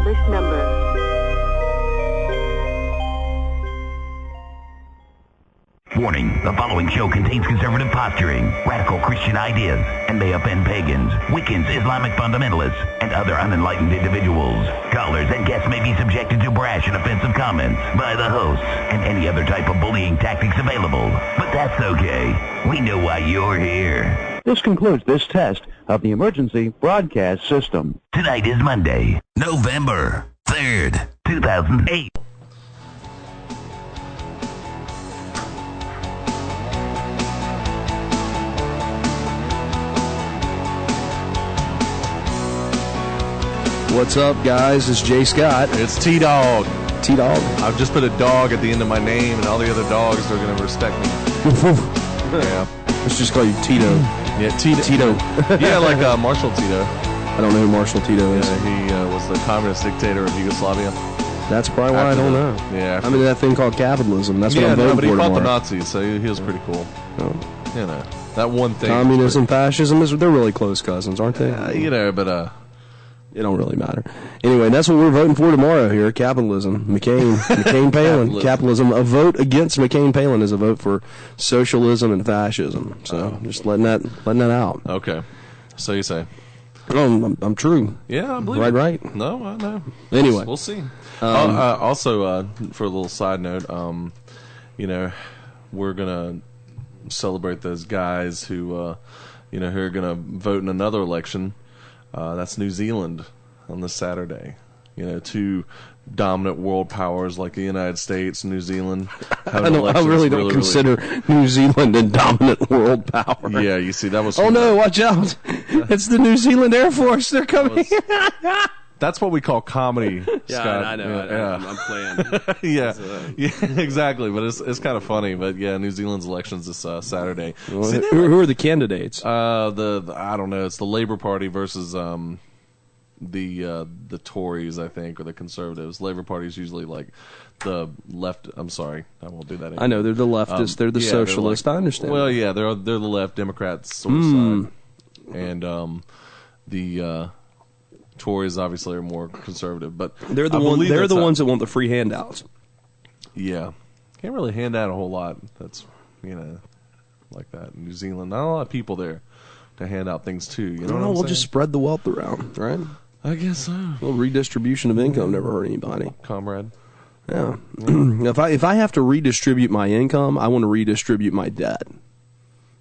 this number. Warning, the following show contains conservative posturing, radical Christian ideas, and may offend pagans, Wiccans, Islamic fundamentalists, and other unenlightened individuals. Callers and guests may be subjected to brash and offensive comments by the hosts and any other type of bullying tactics available. But that's okay. We know why you're here. This concludes this test of the emergency broadcast system. Tonight is Monday, November 3rd, 2008. What's up, guys? It's Jay Scott. It's T-Dog. T-Dog. I've just put a dog at the end of my name, and all the other dogs are going to respect me. Yeah. Let's just call you Tito. Yeah, Tito. Yeah, like Marshal Tito. I don't know who Marshal Tito is. Yeah, he was the communist dictator of Yugoslavia. That's probably why I don't know. Yeah. I mean, that thing called capitalism. That's what I'm voting for. But he fought tomorrow. the Nazis, so he was pretty cool. Oh. You know, that one thing. Communism, fascism, they're really close cousins, aren't they? But it don't really matter. Anyway, that's what we're voting for tomorrow here. Capitalism. McCain Palin. Capitalism. A vote against McCain Palin is a vote for socialism and fascism. So just letting that out. Okay. So you say. Oh, I'm true. Yeah, I believe it. Right. No, I know. Anyway. We'll see. Also, for a little side note, we're going to celebrate those guys who, who are going to vote in another election. That's New Zealand on this Saturday. Two dominant world powers like the United States and New Zealand. I really don't consider New Zealand a dominant world power. Yeah, you see, that was... Oh, no, watch out. It's the New Zealand Air Force. They're coming. That's what we call comedy, yeah, Scott. I know. Yeah. I'm playing. Yeah, exactly. But it's kind of funny. But yeah, New Zealand's elections this Saturday. Well, who are the candidates? I don't know. It's the Labour Party versus the Tories, I think, or the Conservatives. Labour Party is usually like the left. I'm sorry, I won't do that anymore. I know they're the leftists. They're the socialists. I understand. Well, yeah, they're the left Democrats sort of side, and the Tories obviously are more conservative, but they're the ones that want the free handouts. Yeah, can't really hand out a whole lot. That's like that in New Zealand. Not a lot of people there to hand out things to. We'll just spread the wealth around, right? I guess so. A little redistribution of income never hurt anybody, comrade. Yeah. If I have to redistribute my income, I want to redistribute my debt.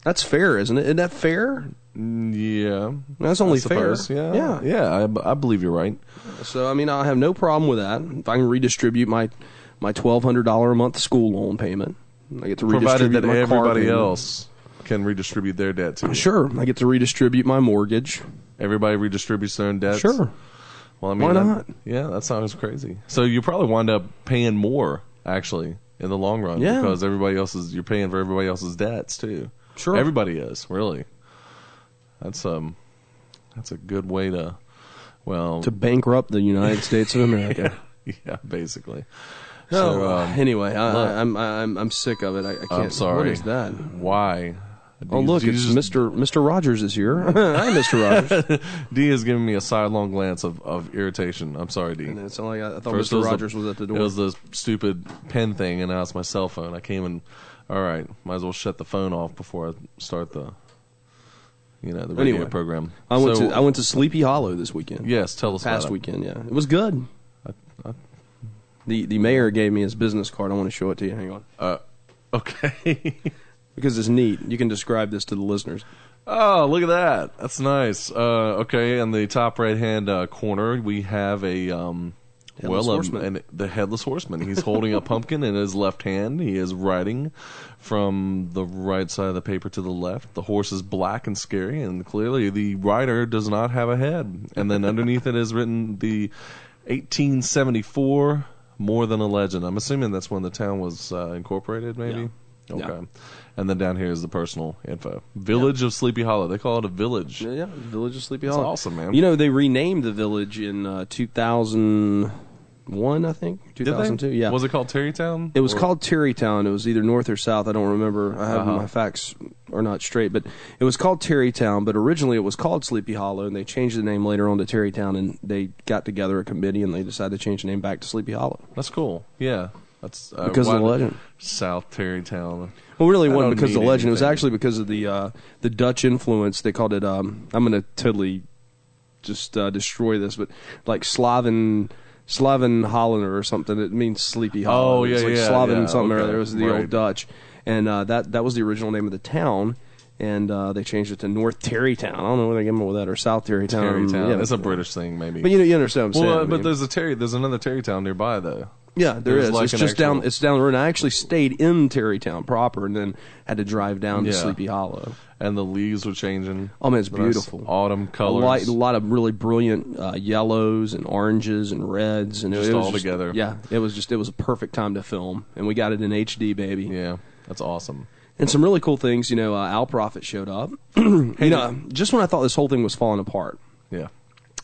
That's fair, isn't it? Isn't that fair? Yeah, that's only fair. Yeah. I believe you're right. So I mean, I have no problem with that. If I can redistribute my $1,200 a month school loan payment, I get to redistribute provided that my everybody else can redistribute their debt too. Sure, I get to redistribute my mortgage. Everybody redistributes their own debts. Sure. Well, I mean, why not? That sounds crazy. So you probably wind up paying more actually in the long run because you're paying for everybody else's debts too. Sure, everybody is really. That's a good way to bankrupt the United States of America. Yeah, basically. Anyway, I'm sick of it. I can't. I'm sorry. What is that? Why? Oh, look, it's Mr. Rogers is here. Hi, Mr. Rogers. D is giving me a sidelong glance of irritation. I'm sorry, D. It's like I thought Mr. Rogers was at the door. It was the stupid pen thing, and now it's my cell phone. I came and, all right, might as well shut the phone off before I start the radio program. I went to Sleepy Hollow this weekend. Yes, tell us about it. Past weekend, yeah. It was good. The mayor gave me his business card. I want to show it to you. Hang on. Okay. Because it's neat. You can describe this to the listeners. Oh, look at that. That's nice. Okay, in the top right-hand corner, we have the Headless Horseman. He's holding a pumpkin in his left hand. He is riding from the right side of the paper to the left. The horse is black and scary, and clearly the rider does not have a head. And then underneath it is written the 1874 More Than a Legend. I'm assuming that's when the town was incorporated, maybe? Yeah. Okay. Yeah. And then down here is the personal info. Village of Sleepy Hollow. They call it a village. Yeah, Village of Sleepy Hollow. That's awesome, man. They renamed the village in 2001, I think. 2002, yeah. Was it called Terrytown? It was called Terrytown. It was either north or south. I don't remember. I have my facts are not straight. But it was called Terrytown, but originally it was called Sleepy Hollow, and they changed the name later on to Terrytown, and they got together a committee, and they decided to change the name back to Sleepy Hollow. That's cool. Yeah. That's because of the legend. South Terrytown. Well, really wasn't because of the legend. It was actually because of the Dutch influence. They called it, I'm going to totally just destroy this, but like Slaven Hollander or something. It means Sleepy Hollow. Oh, yeah, it's like yeah. Slaven something okay. or other. It was the old Dutch. And that was the original name of the town. And they changed it to North Terrytown. I don't know whether they came up with that or South Terrytown. Terrytown. Yeah, it's a British thing, maybe. But you understand what I'm saying. But there's another Terrytown nearby, though. Yeah, there's like it's just down. It's down the road. And I actually stayed in Terrytown proper, and then had to drive down to Sleepy Hollow. And the leaves were changing. Oh man, it's beautiful. Nice autumn colors. A lot of really brilliant yellows and oranges and reds, and just it was all together. Yeah, it was a perfect time to film, and we got it in HD, baby. Yeah, that's awesome. And some really cool things. Al Prophet showed up. Just when I thought this whole thing was falling apart. Yeah,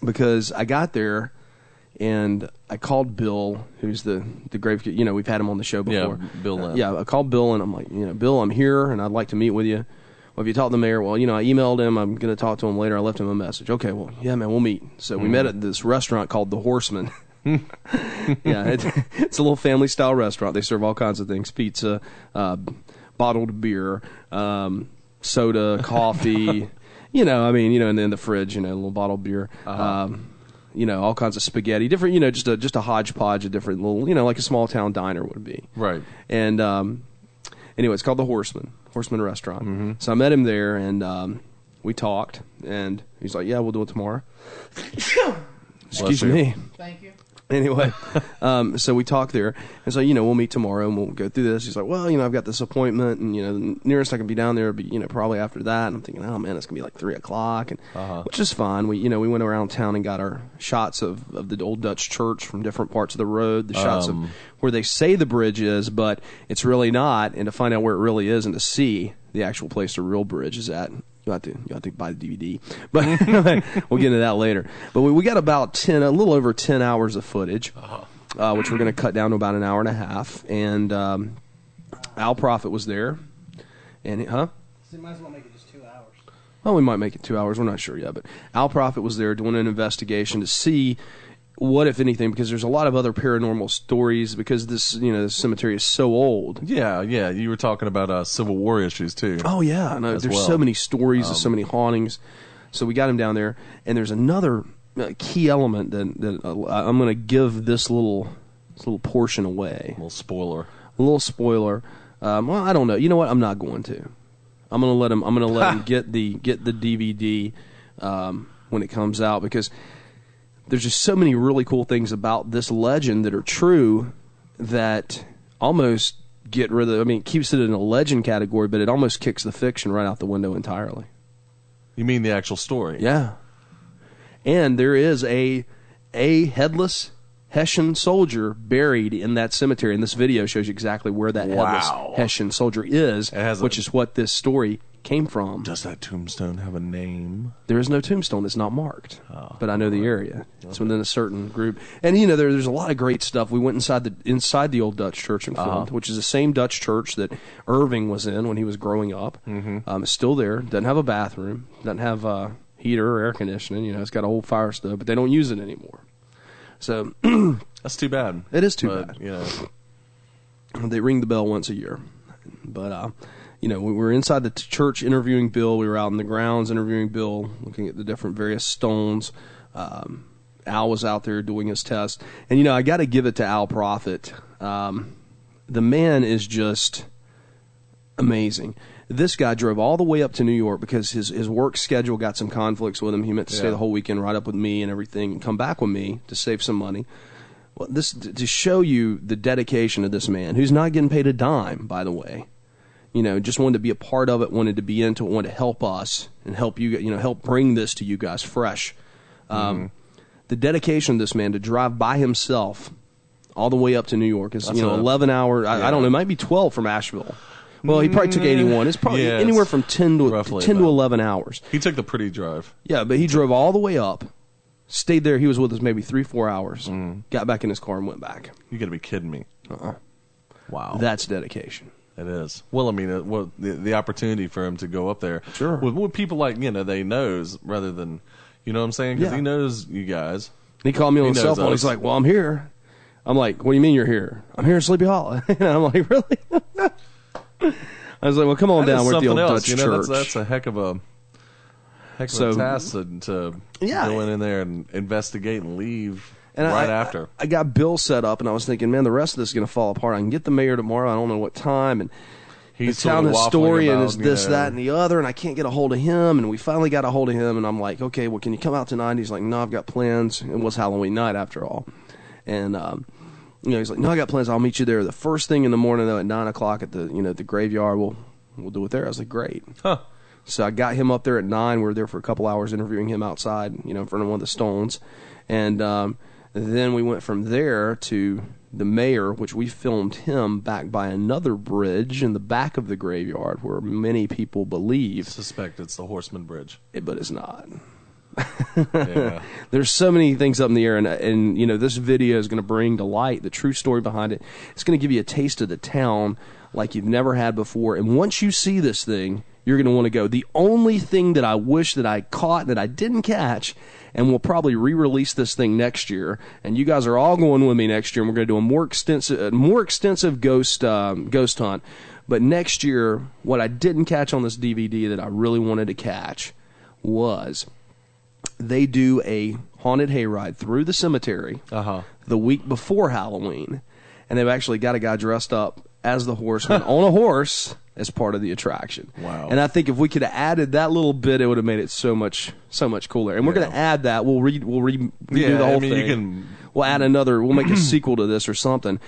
because I got there. And I called Bill, who's the grave. We've had him on the show before. Yeah, Bill Lamb. Yeah, I called Bill, and I'm like, Bill, I'm here, and I'd like to meet with you. Well, have you talked to the mayor? Well, I emailed him. I'm going to talk to him later. I left him a message. Okay, well, yeah, man, we'll meet. So we met at this restaurant called The Horseman. Yeah, it's a little family-style restaurant. They serve all kinds of things: pizza, bottled beer, soda, coffee. And then in the fridge, a little bottled beer. All kinds of spaghetti, different, just a hodgepodge of different little, like a small town diner would be. Right. And anyway, it's called the Horseman Restaurant. Mm-hmm. So I met him there, and we talked, and he's like, "Yeah, we'll do it tomorrow." Excuse me. Thank you. Anyway, so we talked there, and so we'll meet tomorrow and we'll go through this. He's like, well, I've got this appointment, and the nearest I can be down there would be probably after that. And I'm thinking, oh man, it's gonna be like 3:00, and which is fine. We went around town and got our shots of the old Dutch church from different parts of the road, the shots of where they say the bridge is, but it's really not, and to find out where it really is and to see the actual place the real bridge is at. You have to buy the DVD, but we'll get into that later. But we got about a little over 10 hours of footage, which we're going to cut down to about an hour and a half. And Al Prophet was there, and So you might as well make it just 2 hours. Well, we might make it 2 hours. We're not sure yet, but Al Prophet was there doing an investigation to see what, if anything, because there's a lot of other paranormal stories because this cemetery is so old. Yeah. You were talking about Civil War issues too. Oh yeah, no, there's so many stories, there's so many hauntings. So we got him down there, and there's another key element that I'm going to give this little portion away. A little spoiler. Well, I don't know. You know what? I'm not going to. I'm going to let him get the DVD when it comes out, because there's just so many really cool things about this legend that are true that almost get rid of. It keeps it in a legend category, but it almost kicks the fiction right out the window entirely. You mean the actual story? Yeah. And there is a headless Hessian soldier buried in that cemetery, and this video shows you exactly where that headless Hessian soldier is, which is what this story came from. Does that tombstone have a name? There is no tombstone. It's not marked, but I know the area. It's within a certain group, and there's a lot of great stuff. We went inside the old Dutch church and filmed, which is the same Dutch church that Irving was in when he was growing up. Mm-hmm. It's still there. Doesn't have a bathroom. Doesn't have heater or air conditioning. It's got a whole fire stove, but they don't use it anymore. So that's too bad. It is too bad. They ring the bell once a year, but. We were inside the church interviewing Bill. We were out in the grounds interviewing Bill, looking at the different various stones. Al was out there doing his test. And, I got to give it to Al Prophet. The man is just amazing. This guy drove all the way up to New York because his work schedule got some conflicts with him. He meant to stay the whole weekend right up with me and everything and come back with me to save some money. Well, this to show you the dedication of this man, who's not getting paid a dime, by the way. Just wanted to be a part of it, wanted to be into it, wanted to help us and help you, help bring this to you guys fresh. The dedication of this man to drive by himself all the way up to New York is, 11 hours. I don't know, it might be 12 from Asheville. Well, he probably took 81. It's probably anywhere from 10 to 11 hours. He took the pretty drive. Yeah, but he drove all the way up, stayed there. He was with us maybe 3-4 hours, got back in his car and went back. You got to be kidding me. Uh-uh. Wow. That's dedication. It is. Well, I mean, the opportunity for him to go up there. Sure. With people like, they knows rather than, you know what I'm saying? Because he knows you guys. He called me on the cell phone. us. He's like, well, I'm here. I'm like, what do you mean you're here? I'm here in Sleepy Hollow. And I'm like, really? I was like, well, come on down. We're at the old Dutch church. That's a heck of a task to go in there and investigate and leave after. I got Bill set up, and I was thinking, man, the rest of this is going to fall apart. I can get the mayor tomorrow. I don't know what time. And he's telling the story, and it's this, that, and the other, and I can't get a hold of him. And we finally got a hold of him, and I'm like, okay, well, can you come out tonight? And he's like, no, I've got plans. It was Halloween night after all. And, he's like, no, I got plans. I'll meet you there the first thing in the morning, though, at 9 o'clock at the graveyard. We'll do it there. I was like, great. Huh. So I got him up there at 9. We were there for a couple hours interviewing him outside, in front of one of the stones. And then we went from there to the mayor, which we filmed him back by another bridge in the back of the graveyard where many people suspect it's the Horseman Bridge. But it's not. Yeah. There's so many things up in the air, and this video is going to bring to light the true story behind it. It's going to give you a taste of the town like you've never had before. And once you see this thing, you're going to want to go. The only thing that I wish that I caught that I didn't catch, and we'll probably re-release this thing next year, and you guys are all going with me next year, and we're going to do a more extensive ghost hunt. But next year, what I didn't catch on this DVD that I really wanted to catch was they do a haunted hayride through the cemetery the week before Halloween, and they've actually got a guy dressed up as the Horseman on a horse as part of the attraction. Wow. And I think if we could have added that little bit, it would have made it so much cooler. And we're going to add that. We'll redo the whole thing. We'll add another. We'll make a sequel to this or something.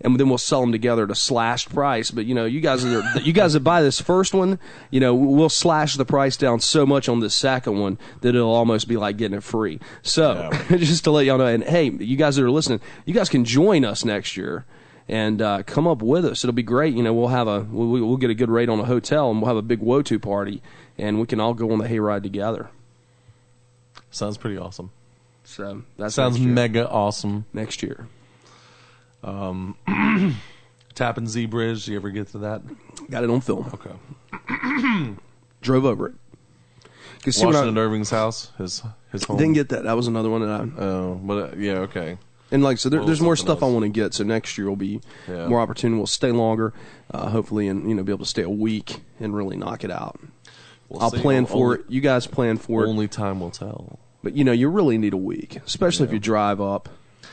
And then we'll sell them together at a slashed price. But you guys that buy this first one, we'll slash the price down so much on this second one that it'll almost be like getting it free. So just to let y'all know, and hey, you guys that are listening, you guys can join us next year and come up with us. It'll be great. We'll get a good rate on a hotel, and we'll have a big WOTU party, and we can all go on the hayride together. Sounds pretty awesome. So that sounds mega awesome. Next year. Tappan Zee Bridge. Do you ever get to that? Got it on film. Okay. Drove over it. Washington Irving's house, his home. Didn't get that. That was another one that I. Oh, but yeah, okay. And there's more stuff I want to get. So next year will be more opportunity. We'll stay longer, hopefully, and be able to stay a week and really knock it out. I'll plan for it. You guys plan for it. Only time will tell. But you really need a week, especially if you drive up,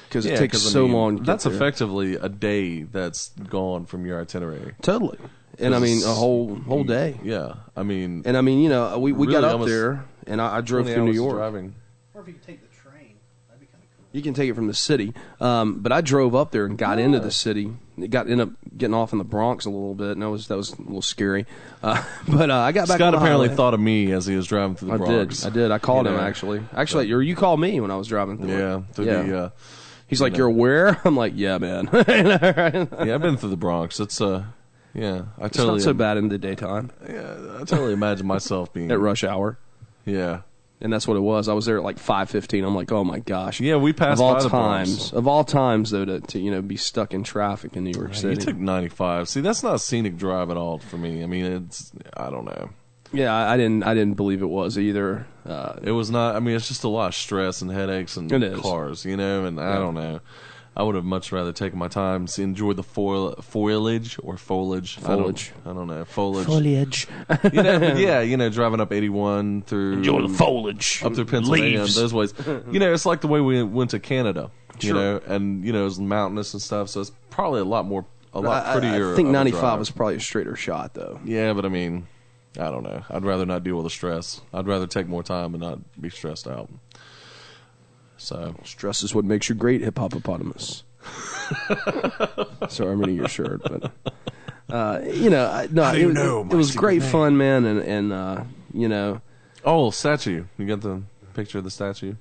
because it takes so long. That's effectively a day that's gone from your itinerary. Totally, and a whole day. Yeah, we really got up there, and I drove through New York. Driving. Or if you could take the train, that'd be kind of cool. You can take it from the city, but I drove up there and got into the city. Ended up getting off in the Bronx a little bit, and that was a little scary. But I got back. Scott on the apparently highway. thought of me as he was driving through the Bronx. I did. I called him actually. Or you called me when I was driving through. Yeah. He's like, "You're aware?" I'm like, "Yeah, man." Yeah, I've been through the Bronx. It's it's not so bad in the daytime. Yeah, I totally imagine myself being at rush hour. Yeah. And that's what it was. I was there at like 5:15. I'm like, oh my gosh. Yeah, we passed by the Bronx. Of all times, though, to be stuck in traffic in New York City. You took 95. See, that's not a scenic drive at all for me. I mean, I don't know. Yeah, I didn't believe it was either. It was not. I mean, it's just a lot of stress and headaches and cars, and I don't know. I would have much rather taken my time to enjoy the foliage or foliage. I don't know. Foliage. Driving up 81 through... Enjoy the foliage. Up through Pennsylvania Leaves. and those ways. It's like the way we went to Canada, and, it was mountainous and stuff, so it's probably a lot prettier. I think 95 was probably a straighter shot, though. Yeah, but I mean, I don't know. I'd rather not deal with the stress. I'd rather take more time and not be stressed out. So stress is what makes you great, hippopotamus. Sorry, I'm reading your shirt, but it was great fun, man, and Oh, statue! You got the picture of the statue?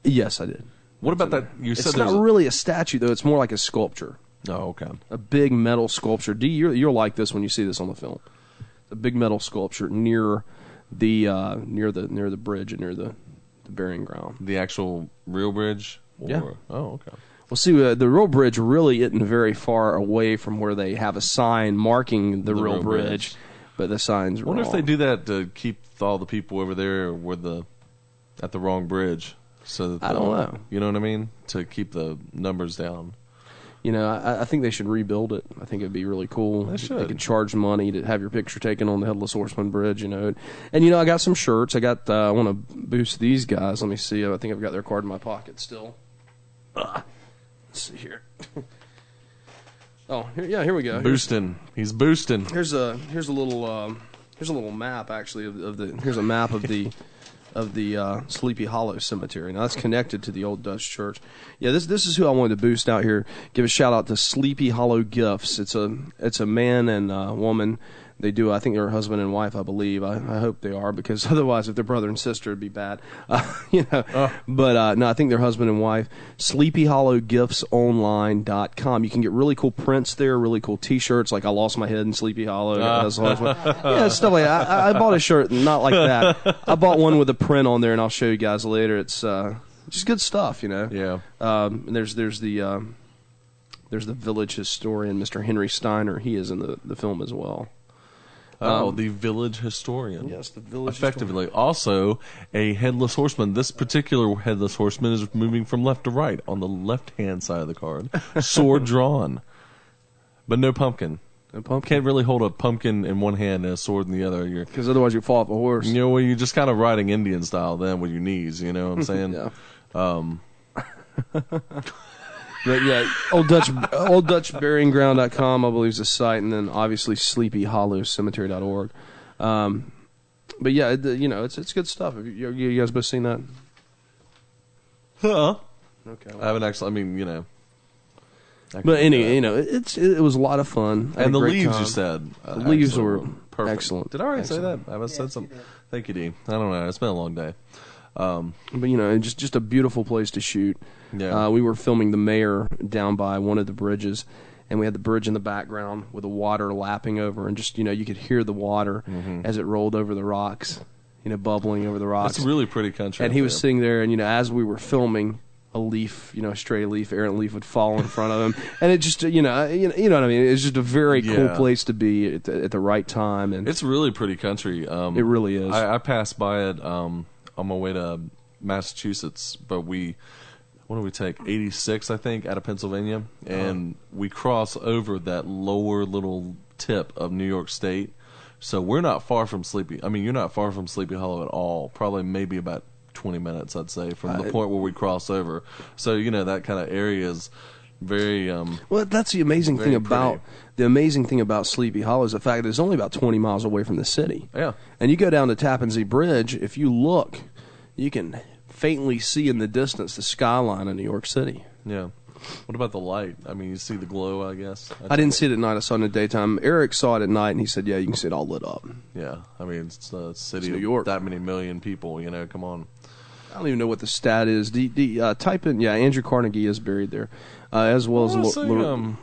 Yes, I did. What about that? You said it's not really a statue, though. It's more like a sculpture. Oh, okay. A big metal sculpture. You'll like this when you see this on the film. A big metal sculpture near the bridge and near the burying ground. The actual real bridge? Yeah. Oh, okay. Well, see, the real bridge really isn't very far away from where they have a sign marking the real bridge, but the sign's wrong. I wonder if they do that to keep all the people over there at the wrong bridge. So that I don't know. You know what I mean? To keep the numbers down. You know, I think they should rebuild it. I think it'd be really cool. They should. They could charge money to have your picture taken on the Headless Horseman Bridge, you know. And, you know, I got some shirts. I want to boost these guys. Let me see. I think I've got their card in my pocket still. Let's see here. Oh, here we go. Boosting. He's boosting. Here's a little map, actually, here's a map of the Sleepy Hollow Cemetery. Now that's connected to the Old Dutch Church. Yeah, this is who I wanted to boost out here. Give a shout out to Sleepy Hollow Gifts. It's a man and a woman. They do. I think they're husband and wife. I believe. I hope they are, because otherwise, if they're brother and sister, it'd be bad. You know. But no, I think they're husband and wife. SleepyHollowGiftsOnline.com. You can get really cool prints there, really cool T-shirts, like I lost my head in Sleepy Hollow. Yeah, stuff like that. I bought a shirt not like that. I bought one with a print on there, and I'll show you guys later. It's just good stuff, you know. Yeah. And there's the village historian, Mr. Henry Steiner. He is in the film as well. The village historian. Yes, the village Effectively. Also, a headless horseman. This particular headless horseman is moving from left to right on the left-hand side of the card. Sword drawn. But no pumpkin. No pumpkin. Can't really hold a pumpkin in one hand and a sword in the other. Because otherwise you fall off a horse. You know, well, you're just kind of riding Indian style then with your knees, you know what I'm saying? Yeah. But yeah, OldDutchBuryingGround.com, I believe, is the site, and then obviously SleepyHollowCemetery.org. But yeah, you know, it's good stuff. Have you guys both seen that? Huh? Okay. I haven't actually. I mean, you know. But anyway, you know, it was a lot of fun. And the leaves, you said. The leaves were perfect. excellent. Did I already Excellent. say that? I haven't said something. Thank you, D. I don't know. It's been a long day. But you know, just a beautiful place to shoot. Yeah. We were filming the mayor down by one of the bridges, and we had the bridge in the background with the water lapping over, and just, you know, you could hear the water as it rolled over the rocks, you know, bubbling over the rocks. It's really pretty country. And he was sitting there, and you know, as we were filming, a leaf, you know, a stray leaf, errant leaf would fall in front of him, and it just, you know what I mean. It's just a very cool place to be at the right time, and it's really pretty country. It really is. I passed by it on my way to Massachusetts, but what do we take? 86, I think, out of Pennsylvania, and we cross over that lower little tip of New York State. So we're not far from Sleepy. I mean, you're not far from Sleepy Hollow at all. Probably maybe about 20 minutes, I'd say, from the point where we cross over. So, you know, that kind of area is very well, that's the amazing thing about Sleepy Hollow is the fact that it's only about 20 miles away from the city. Yeah. And you go down the Tappan Zee Bridge, if you look, you can faintly see in the distance the skyline of New York City. Yeah. What about the light? I mean, you see the glow, I guess. I didn't see it at night. I saw it in the daytime. Eric saw it at night, and he said, yeah, you can see it all lit up. Yeah. I mean, it's a city New York. of that many million people, you know, come on. I don't even know what the stat is. Type in, Andrew Carnegie is buried there, as well as Leona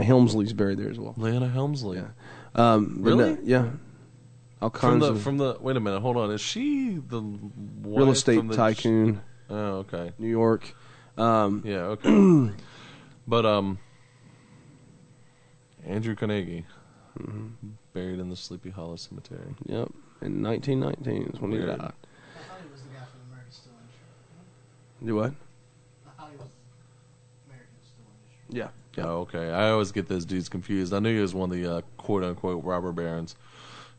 Helmsley's buried there as well. Leona Helmsley? Yeah. Really? Yeah. All kinds of wait a minute, hold on. Is she the real estate tycoon? Oh, okay. New York. Yeah, okay. But Andrew Carnegie, buried in the Sleepy Hollow Cemetery. Yep, in 1919 is when he died. I thought he was the guy from American Steel Industry. Do what? I thought he was American Steel Industry. Yeah. Oh, okay. I always get those dudes confused. I knew he was one of the quote-unquote robber barons,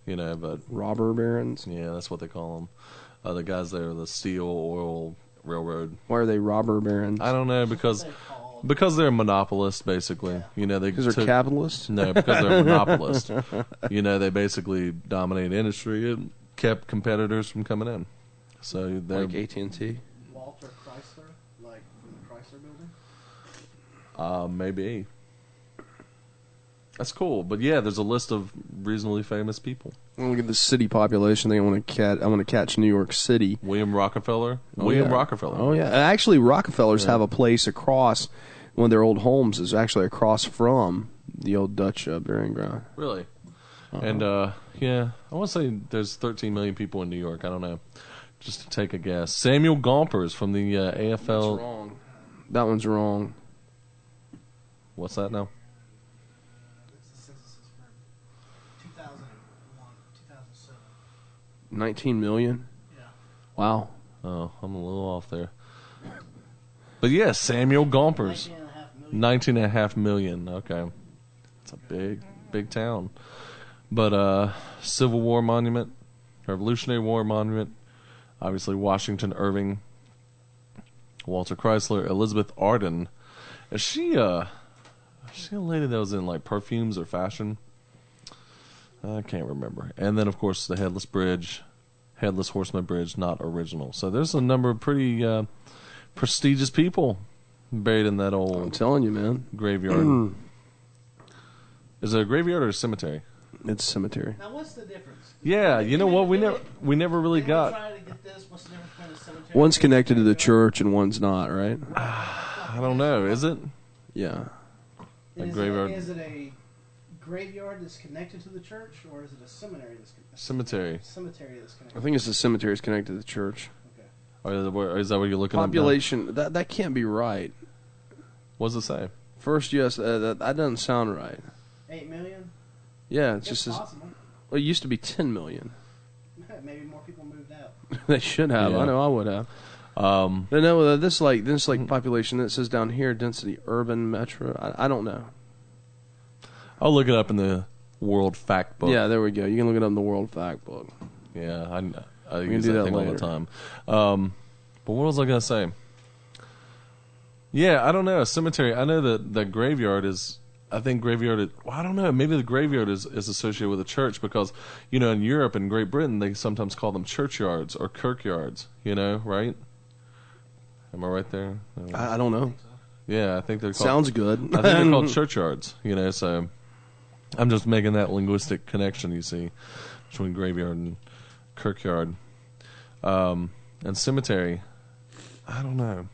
you know, but... Robber barons? Yeah, that's what they call them. The guys that are the steel, oil, railroad. Why are they robber barons? I don't know, because they're monopolists, basically. You know, because they're capitalists? No, because they're monopolists. You know, they basically dominate industry and kept competitors from coming in. So they're like AT&T? Walter Chrysler, like from the Chrysler building? Maybe. That's cool, but yeah, there's a list of reasonably famous people. Look at the city population. I want to catch New York City. William Rockefeller. Oh, Rockefeller. Oh yeah. Actually, Rockefellers have a place across. One of their old homes is actually across from the old Dutch burying ground. Really? And yeah, I want to say there's 13 million people in New York. I don't know. Just to take a guess. Samuel Gompers from the AFL. That's wrong. That one's wrong. What's that now? It's the census for 2001, 2007. 19 million? Yeah. Wow. Oh, I'm a little off there. But yeah, Samuel Gompers. 19.5 million. Okay. It's a big town. But Civil War monument, Revolutionary War monument, obviously Washington Irving, Walter Chrysler, Elizabeth Arden. Is she a lady that was in like perfumes or fashion? I can't remember. And then of course the Headless Bridge, Headless Horseman Bridge, not original. So there's a number of pretty prestigious people buried in that old I'm telling you, man. graveyard. Is it a graveyard or a cemetery? It's a cemetery. Now, what's the difference? Yeah, you know what? We never really got. Try to get this. What's the difference between a cemetery? One's connected to the church and one's not, right? I don't know. Is it Yeah. a graveyard? Is it a graveyard that's connected to the church, or is it a seminary that's Cemetery. Cemetery that's connected. I think it's the cemetery is connected to the church. Okay. Or is that what you're looking at? Population, that can't be right. What does it say? First, yes, that doesn't sound right. 8 million. Yeah, it's It's just possible. well, it used to be 10 million. Maybe more people moved out. They should have. Yeah. I know I would have. No, this population that says down here, density, urban, metro. I don't know. I'll look it up in the World Fact Book. Yeah, there we go. You can look it up in the World Fact Book. Yeah, I can use do that that thing all later. the time. But what was I gonna say? Yeah, I don't know. A cemetery. I know that the graveyard is. I think graveyard is. Well, I don't know. Maybe the graveyard is associated with a church because in Europe and Great Britain they sometimes call them churchyards or kirkyards. Right? Am I right there? I don't know. Yeah, I think they're called. Sounds good. I think they're called churchyards. So I'm just making that linguistic connection. You see, between graveyard and kirkyard, and cemetery. I don't know.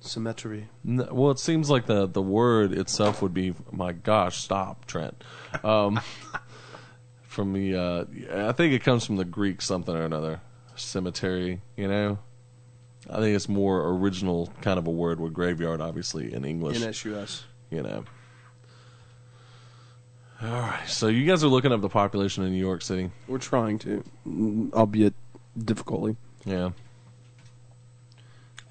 Cemetery. Well, it seems like the word itself would be. My gosh, stop, Trent. From the, I think it comes from the Greek something or another. Cemetery. I think it's more original kind of a word with graveyard, obviously in English. NSUS. All right, so you guys are looking up the population in New York City. We're trying to, albeit difficultly. Yeah.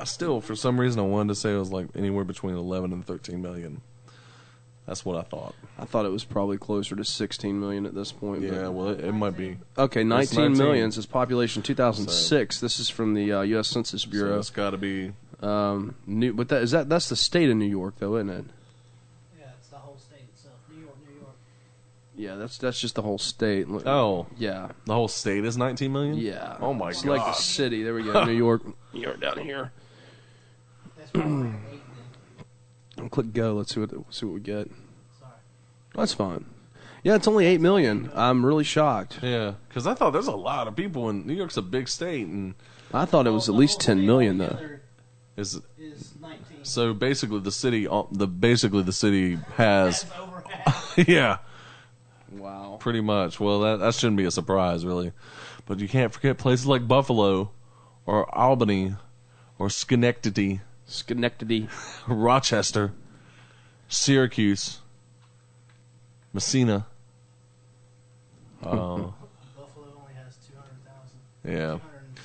Still, for some reason, I wanted to say it was like anywhere between 11 and 13 million. That's what I thought. I thought it was probably closer to 16 million at this point. Yeah, well, it might be. Okay, 19 19 million is population 2006. This is from the U.S. Census Bureau. So it's got to be. But that's the state of New York, though, isn't it? Yeah, it's the whole state itself. New York. Yeah, that's just the whole state. Oh, yeah, the whole state is 19 million. yeah. Oh my It's god. like the city. There we go. New York. New York down here. That's probably like 8 then. Click go. Let's see what we get. Sorry. That's fine. Yeah, it's only 8 million. I'm really shocked. Yeah, because I thought there's a lot of people in New York's a big state, and I thought it was at least 10 million though. is 19. so basically the city has That's over half. yeah, Wow. pretty much. Well, that shouldn't be a surprise, really. But you can't forget places like Buffalo, or Albany, or Schenectady, Rochester, Syracuse, Messina. Buffalo only has 200,000. Yeah. 270.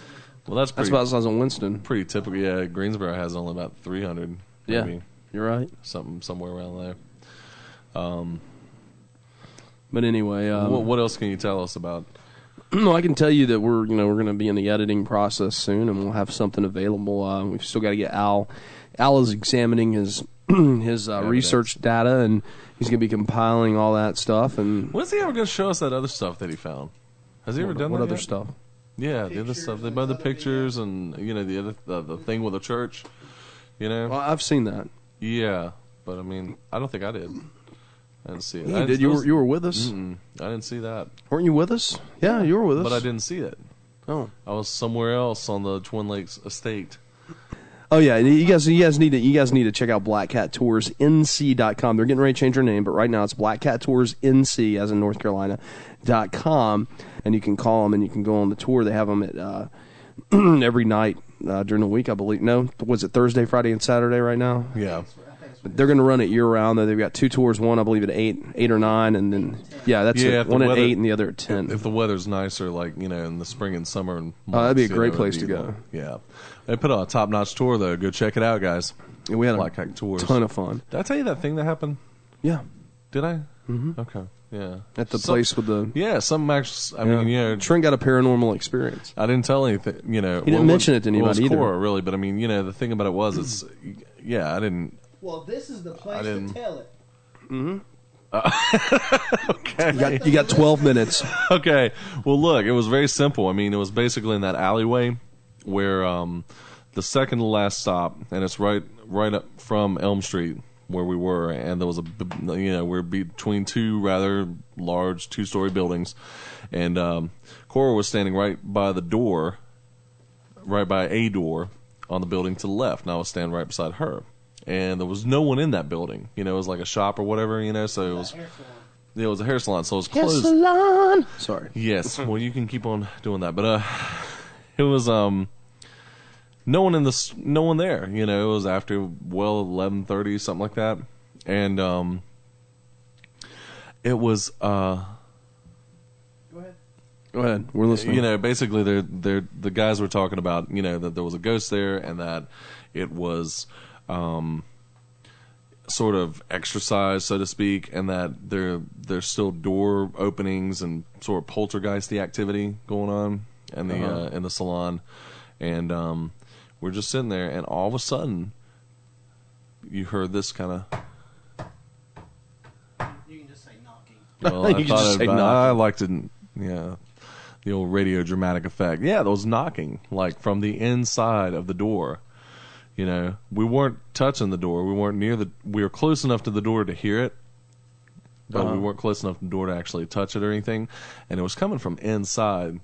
Well, that's That's pretty, about the size of Winston. pretty typical. Yeah, Greensboro has only about 300. Yeah. Maybe You're right. somewhere around there. But anyway, What else can you tell us about? no, I can tell you that we're going to be in the editing process soon, and we'll have something available. We've still got to get Al. Al is examining his research data, and he's going to be compiling all that stuff. And When's he ever going to show us that other stuff that he found? Has he ever done what that other yet? stuff? Yeah, the other stuff. They the pictures and the thing with the church. Well, I've seen that. Yeah, but I mean, I don't think I did. I didn't see it. You did. You were with us, I didn't see that. weren't you with us? Yeah, you were with us. But I didn't see it. Oh. I was somewhere else on the Twin Lakes estate. Oh yeah, you guys need to check out blackcattoursnc.com. They're getting ready to change their name, but right now it's blackcattoursnc as in North Carolina.com, and you can call them and you can go on the tour. They have them at every night during the week, I believe. No, was it Thursday, Friday, and Saturday right now? Yeah. But they're going to run it year round. Though they've got 2 tours. One, I believe, at 8 or 9, and then that's it. One at 8 and the other at 10. If the weather's nicer, like in the spring and summer, and that'd be a great place to go. Yeah, they put on a top-notch tour though. Go check it out, guys. Yeah, we had Black Hack Tours. ton of fun. Did I tell you that thing that happened? Yeah, Did I? Mm-hmm. Okay. Yeah. at the place with the some actually. I mean, Trent got a paranormal experience. I didn't tell anything. He didn't mention it to anybody either. Cora, really, but I mean, the thing about it was, it's I didn't. Well, this is the place to tell it. Okay. You got 12 minutes. Okay. Well, look, it was very simple. I mean, it was basically in that alleyway where the second to last stop, and it's right up from Elm Street where we were, and there was we're between 2 rather large 2-story buildings, and Cora was standing right by a door on the building to the left, and I was standing right beside her. And there was no one in that building. It was like a shop or whatever, so it was... It was a hair salon, so it was closed. Hair salon! Sorry. Yes, well, you can keep on doing that. But it was no one there. It was after 11:30, something like that. And it was Go ahead. We're listening. Basically the guys were talking about, that there was a ghost there, and that it was sort of exercise, so to speak, and that there's still door openings and sort of poltergeisty activity going on in the salon. And we're just sitting there, and all of a sudden you heard this kind of... You can just say knocking. Well, I liked it, the old radio dramatic effect. Yeah, those knocking, like from the inside of the door. We weren't touching the door. We weren't we were close enough to the door to hear it, but we weren't close enough to the door to actually touch it or anything. And it was coming from inside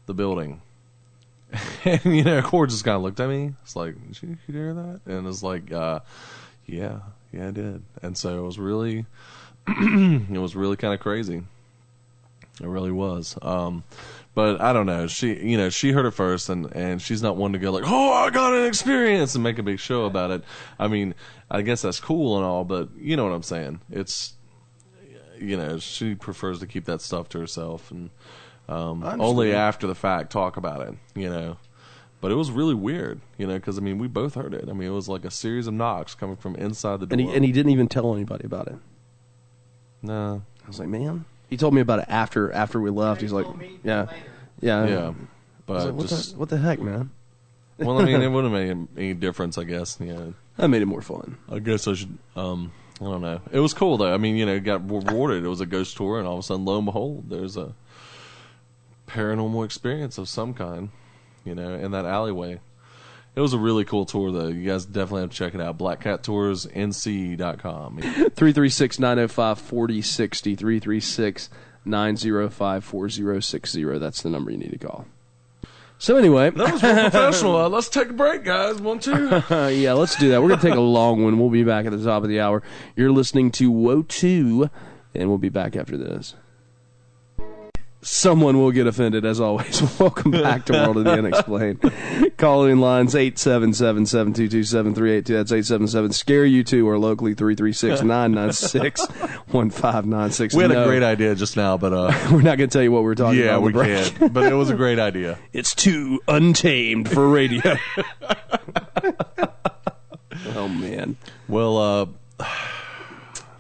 the building. And, Cord just kind of looked at me. It's like, did you hear that? And it's like, yeah, I did. And so it was really, kind of crazy. It really was. But I don't know. She heard it first, and she's not one to go like, "Oh, I got an experience," and make a big show about it. I mean, I guess that's cool and all, but you know what I'm saying. It's, she prefers to keep that stuff to herself, and only after the fact talk about it. But it was really weird, because I mean, we both heard it. I mean, it was like a series of knocks coming from inside the door, and he didn't even tell anybody about it. No, I was like, man. He told me about it after we left. He's like, yeah. But like, what the heck, man? Well, I mean, it wouldn't have made any difference, I guess. That made it more fun. I guess I should. I don't know. It was cool though. I mean, it got rewarded. It was a ghost tour, and all of a sudden, lo and behold, there's a paranormal experience of some kind. In that alleyway. It was a really cool tour, though. You guys definitely have to check it out. BlackCatToursNC.com. 336-905-4060. 336-905-4060. That's the number you need to call. So anyway. That was real professional. Let's take a break, guys. 1, 2. Yeah, let's do that. We're going to take a long one. We'll be back at the top of the hour. You're listening to Woe 2, and we'll be back after this. Someone will get offended, as always. Welcome back to World of the Unexplained. Call-in lines 877-722-7382. That's 877-SCARE-YOU2 or locally 336-996-1596. We had a great idea just now, but we're not going to tell you what we're talking about. Yeah, we can't. But it was a great idea. It's too untamed for radio. Oh, man. Well,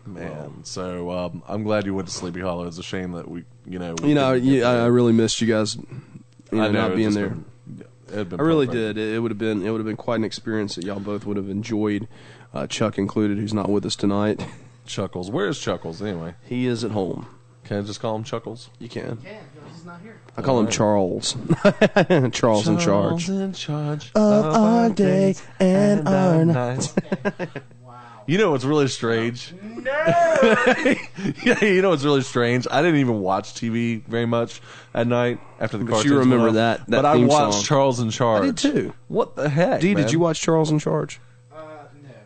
man, so I'm glad you went to Sleepy Hollow. It's a shame that I really missed you guys. Not being there. I really did. It would have been quite an experience that y'all both would have enjoyed. Chuck included, who's not with us tonight. Chuckles, where's Chuckles anyway? He is at home. Can I just call him Chuckles? You can. He's not here. I call him Charles. Charles in charge. In charge of our day and our night. You know what's really strange? No! Yeah, you know what's really strange? I didn't even watch TV very much at night after the cartoons. You remember went off, that but I watched song. Charles in Charge. I did too. What the heck, D, man? did you watch Charles in Charge? No.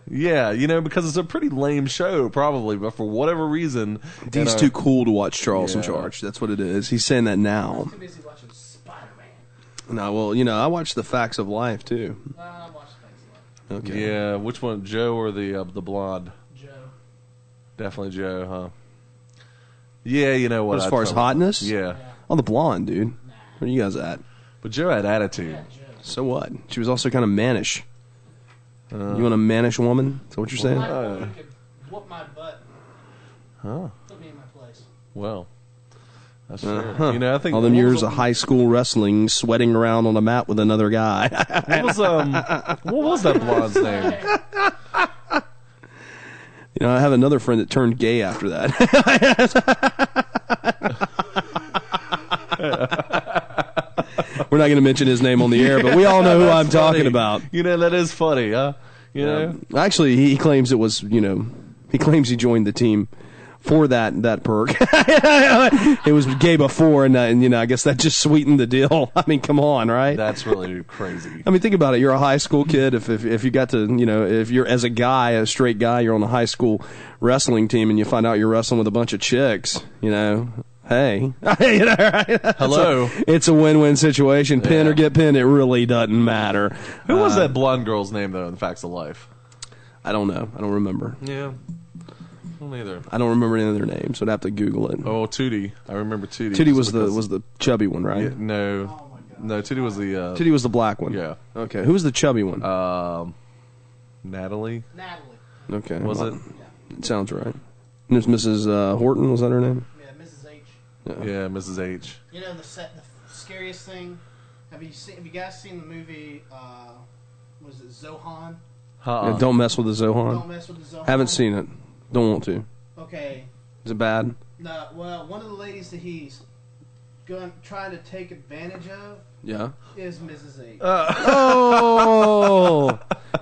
Yeah, because it's a pretty lame show, probably, but for whatever reason... D's too cool to watch Charles in Charge. That's what it is. He's saying that now. I'm too busy watching Spider-Man. No, well, I watch The Facts of Life too. I watched Facts of Life. Okay. Yeah, which one, Joe or the blonde? Joe. Definitely Joe, huh? Yeah, you know what? As far as hotness? Yeah. Oh, the blonde, dude. Where are you guys at? But Joe had attitude. Yeah, Joe. So what? She was also kind of mannish. You want a mannish woman? Is that what you're saying? My woman could whoop my butt. Huh. Put me in my place. Well, that's fair. You know, I think all them years of high school wrestling, sweating around on a mat with another guy. What was that blonde's name? I have another friend that turned gay after that. We're not going to mention his name on the air, but we all know who I'm talking about. You know, that is funny, huh? You know? Actually, he claims it was, he claims he joined the team for that perk. It was gay before, and I guess that just sweetened the deal. I mean, come on, right? That's really crazy. I mean, think about it. You're a high school kid. If you got to, if you're as a guy, a straight guy, you're on a high school wrestling team, and you find out you're wrestling with a bunch of chicks, hey, right? Hello. It's a win-win situation. Pin or get pinned, it really doesn't matter. Who was that blonde girl's name, though, in Facts of Life? I don't know. I don't remember. Yeah. Well, neither. I don't remember any of their names, so I'd have to Google it. Oh, Tootie. I remember Tootie. Tootie was the chubby one, right? Yeah, no. Oh my God. No, Tootie was the... Tootie was the black one. Yeah. Okay. Who was the chubby one? Natalie? Natalie. Okay. Was it? It sounds right. There's Mrs. Horton, was that her name? Yeah, Mrs. H. Yeah, Mrs. H. The scariest thing. Have you guys seen the movie? Was it Zohan? Uh-uh. Yeah, don't mess with the Zohan. Don't mess with the Zohan. Haven't seen it. Don't want to. Okay. Is it bad? No. Well, one of the ladies that he's trying to take advantage of Yeah. is Mrs. H. Oh!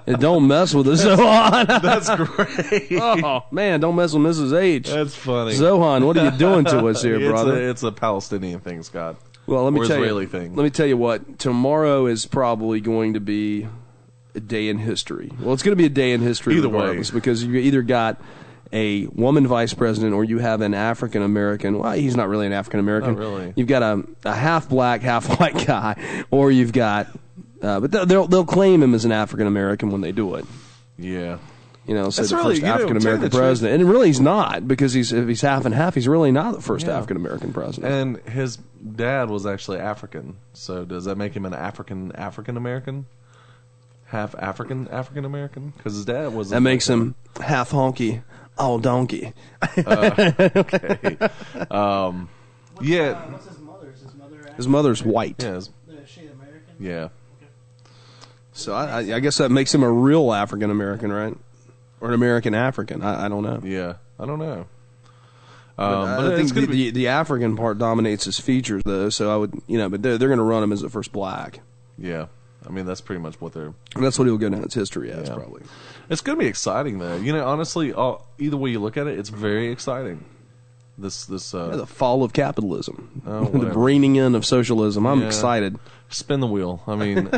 And don't mess with the Zohan. That's great. Oh, man, don't mess with Mrs. H. That's funny. Zohan, what are you doing to us here, brother? It's a Palestinian thing, Scott. Well, let me or tell Israeli you. thing. Let me tell you what. Tomorrow is probably going to be a day in history. Well, it's going to be a day in history Either regardless, way. because you either got a woman vice president or you have an African American. Well, he's not really an African American. Not really. You've got a half black, half white guy, or you've got. But they'll claim him as an African American when they do it. Yeah. So That's the really- first you know, African tell you American the truth- president, and really he's not, because if he's half and half, he's really not the first Yeah. African American president. And his dad was actually African. So does that make him an African American? Half African American? Because his dad was. That makes him half honky, all donkey. Okay. Yeah. What's his mother? Is his mother? His mother's white. Yeah. Is she American? Yeah. So I guess that makes him a real African American, right? Or an American African. I don't know. Yeah. I don't know. But I think the African part dominates his features, though. So I would, but they're going to run him as the first black. Yeah. I mean, that's pretty much what they're. And that's what he'll go down its history as, Yeah. probably. It's going to be exciting, though. Honestly, either way you look at it, it's very exciting. This The fall of capitalism, Oh, the whatever. reining in of socialism. I'm Yeah. excited. spin the wheel. I mean,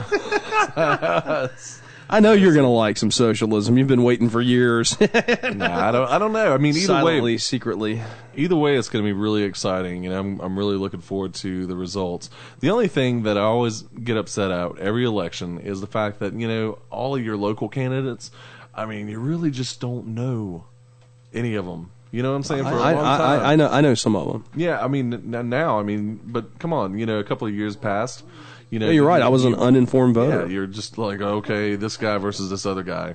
I know you're going to like some socialism. You've been waiting for years. nah, I don't know. I mean, either Silently, way, secretly. either way, it's going to be really exciting. I'm really looking forward to the results. The only thing that I always get upset at every election is the fact that all of your local candidates. I mean, you really just don't know any of them. You know what I'm saying? For a long time. I know some of them. Yeah, I mean now. I mean, but come on. A couple of years past. Yeah, you're right. I was an uninformed voter. Yeah, you're just like, okay, this guy versus this other guy.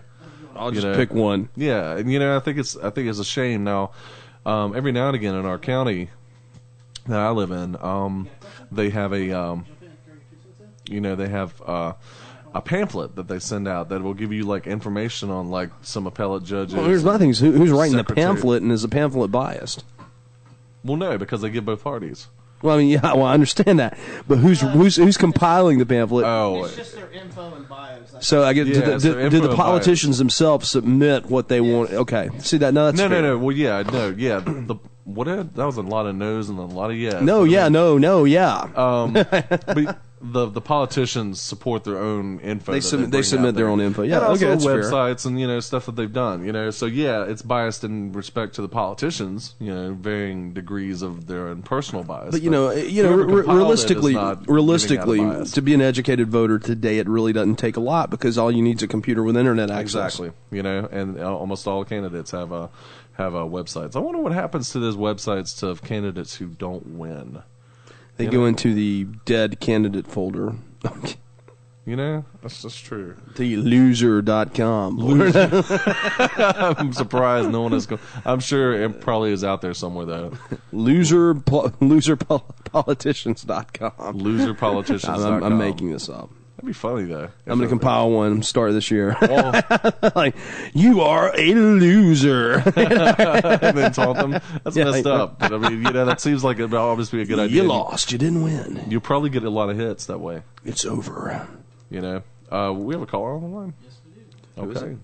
I'll just pick one. Yeah, and I think it's a shame now. Every now and again in our county that I live in, they have they have a pamphlet that they send out that will give you like information on like some appellate judges. Well, here's my thing: who's writing the secretary. pamphlet, and is the pamphlet biased? Well, no, because they give both parties. Well, I mean, yeah, I understand that, but who's compiling the pamphlet? Oh, It's just their info and bios. So I get Yeah, so do info the and politicians themselves submit what they want? Okay, see that? No, that's fair. no. Well, yeah, no, yeah. That was a lot of no's and a lot of yes. No, yeah, no, yeah. But the politicians support their own info. They submit their own info. Yeah, and also that's websites fair. and stuff that they've done. So yeah, it's biased in respect to the politicians. Varying degrees of their own personal bias. But realistically, to be an educated voter today, it really doesn't take a lot because all you need is a computer with internet access. Exactly. And almost all candidates have websites. I wonder what happens to those websites to candidates who don't win. They go into the dead candidate folder. That's just true. The loser.com. I'm surprised no one has gone. I'm sure it probably is out there somewhere, though. Loserpoliticians.com. Loserpoliticians.com. I'm making this up. That'd be funny, though. I'm going to compile one start this year. Like, you are a loser. And then taunt them. That's messed up. But I mean, that seems like it would always be a good idea. You lost. You didn't win. You'll probably get a lot of hits that way. It's over. We have a caller on the line? Yes, we do. Okay. Who is it?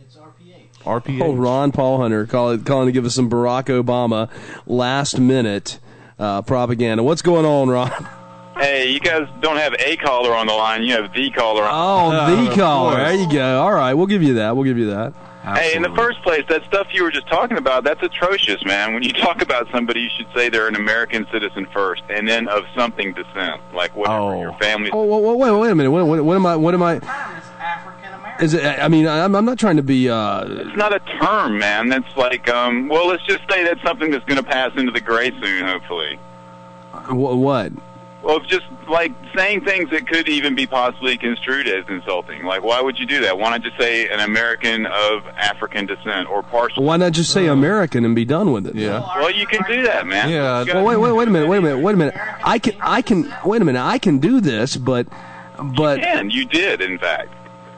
It's RPH. RPH. Oh, Ron Paul Hunter calling to give us some Barack Obama last-minute propaganda. What's going on, Ron? Hey, you guys don't have a caller on the line. You have the caller on. Oh, the caller. There you go. All right, we'll give you that. Absolutely. Hey, in the first place, that stuff you were just talking about, that's atrocious, man. When you talk about somebody, you should say they're an American citizen first, and then of something descent, like whatever your family. Oh, wait a minute. What am I? Term is African American. Is it? I mean, I'm not trying to be. It's not a term, man. That's like, well, let's just say that's something that's going to pass into the gray soon, hopefully. What? Well, it's just like saying things that could even be possibly construed as insulting. Like, why would you do that? Why not just say an American of African descent or partial? Why not just say American and be done with it? Yeah. Well, you can do that, man. Yeah. Well, wait a minute. I can do this, but You did, in fact.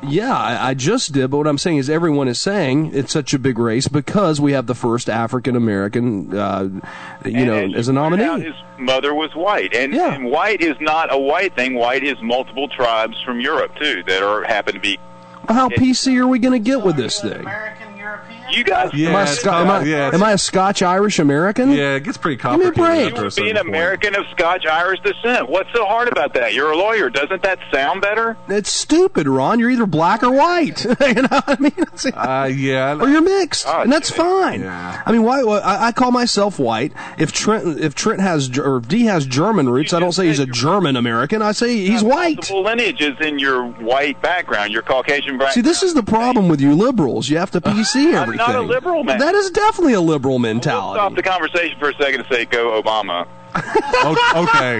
Yeah, I just did, but what I'm saying is everyone is saying it's such a big race because we have the first African American, as a nominee. Out, his mother was white, and white is not a white thing. White is multiple tribes from Europe too that happen to be. How PC are we going to get with this thing? American European. You guys, am I a Scotch-Irish American? Yeah, it gets pretty complicated. Give me a break. You would be an American of Scotch-Irish descent. What's so hard about that? You're a lawyer. Doesn't that sound better? It's stupid, Ron. You're either black or white. Or you're mixed, and that's fine. Yeah. I mean, why? I call myself white. If Trent has or D has German roots, I don't say he's a German American. I say he's white. Multiple lineages in your white background, your Caucasian background. See, this is the problem with you liberals. You have to PC everything. I'm not a liberal, man. That is definitely a liberal mentality. We'll stop the conversation for a second to say, go Obama. Okay.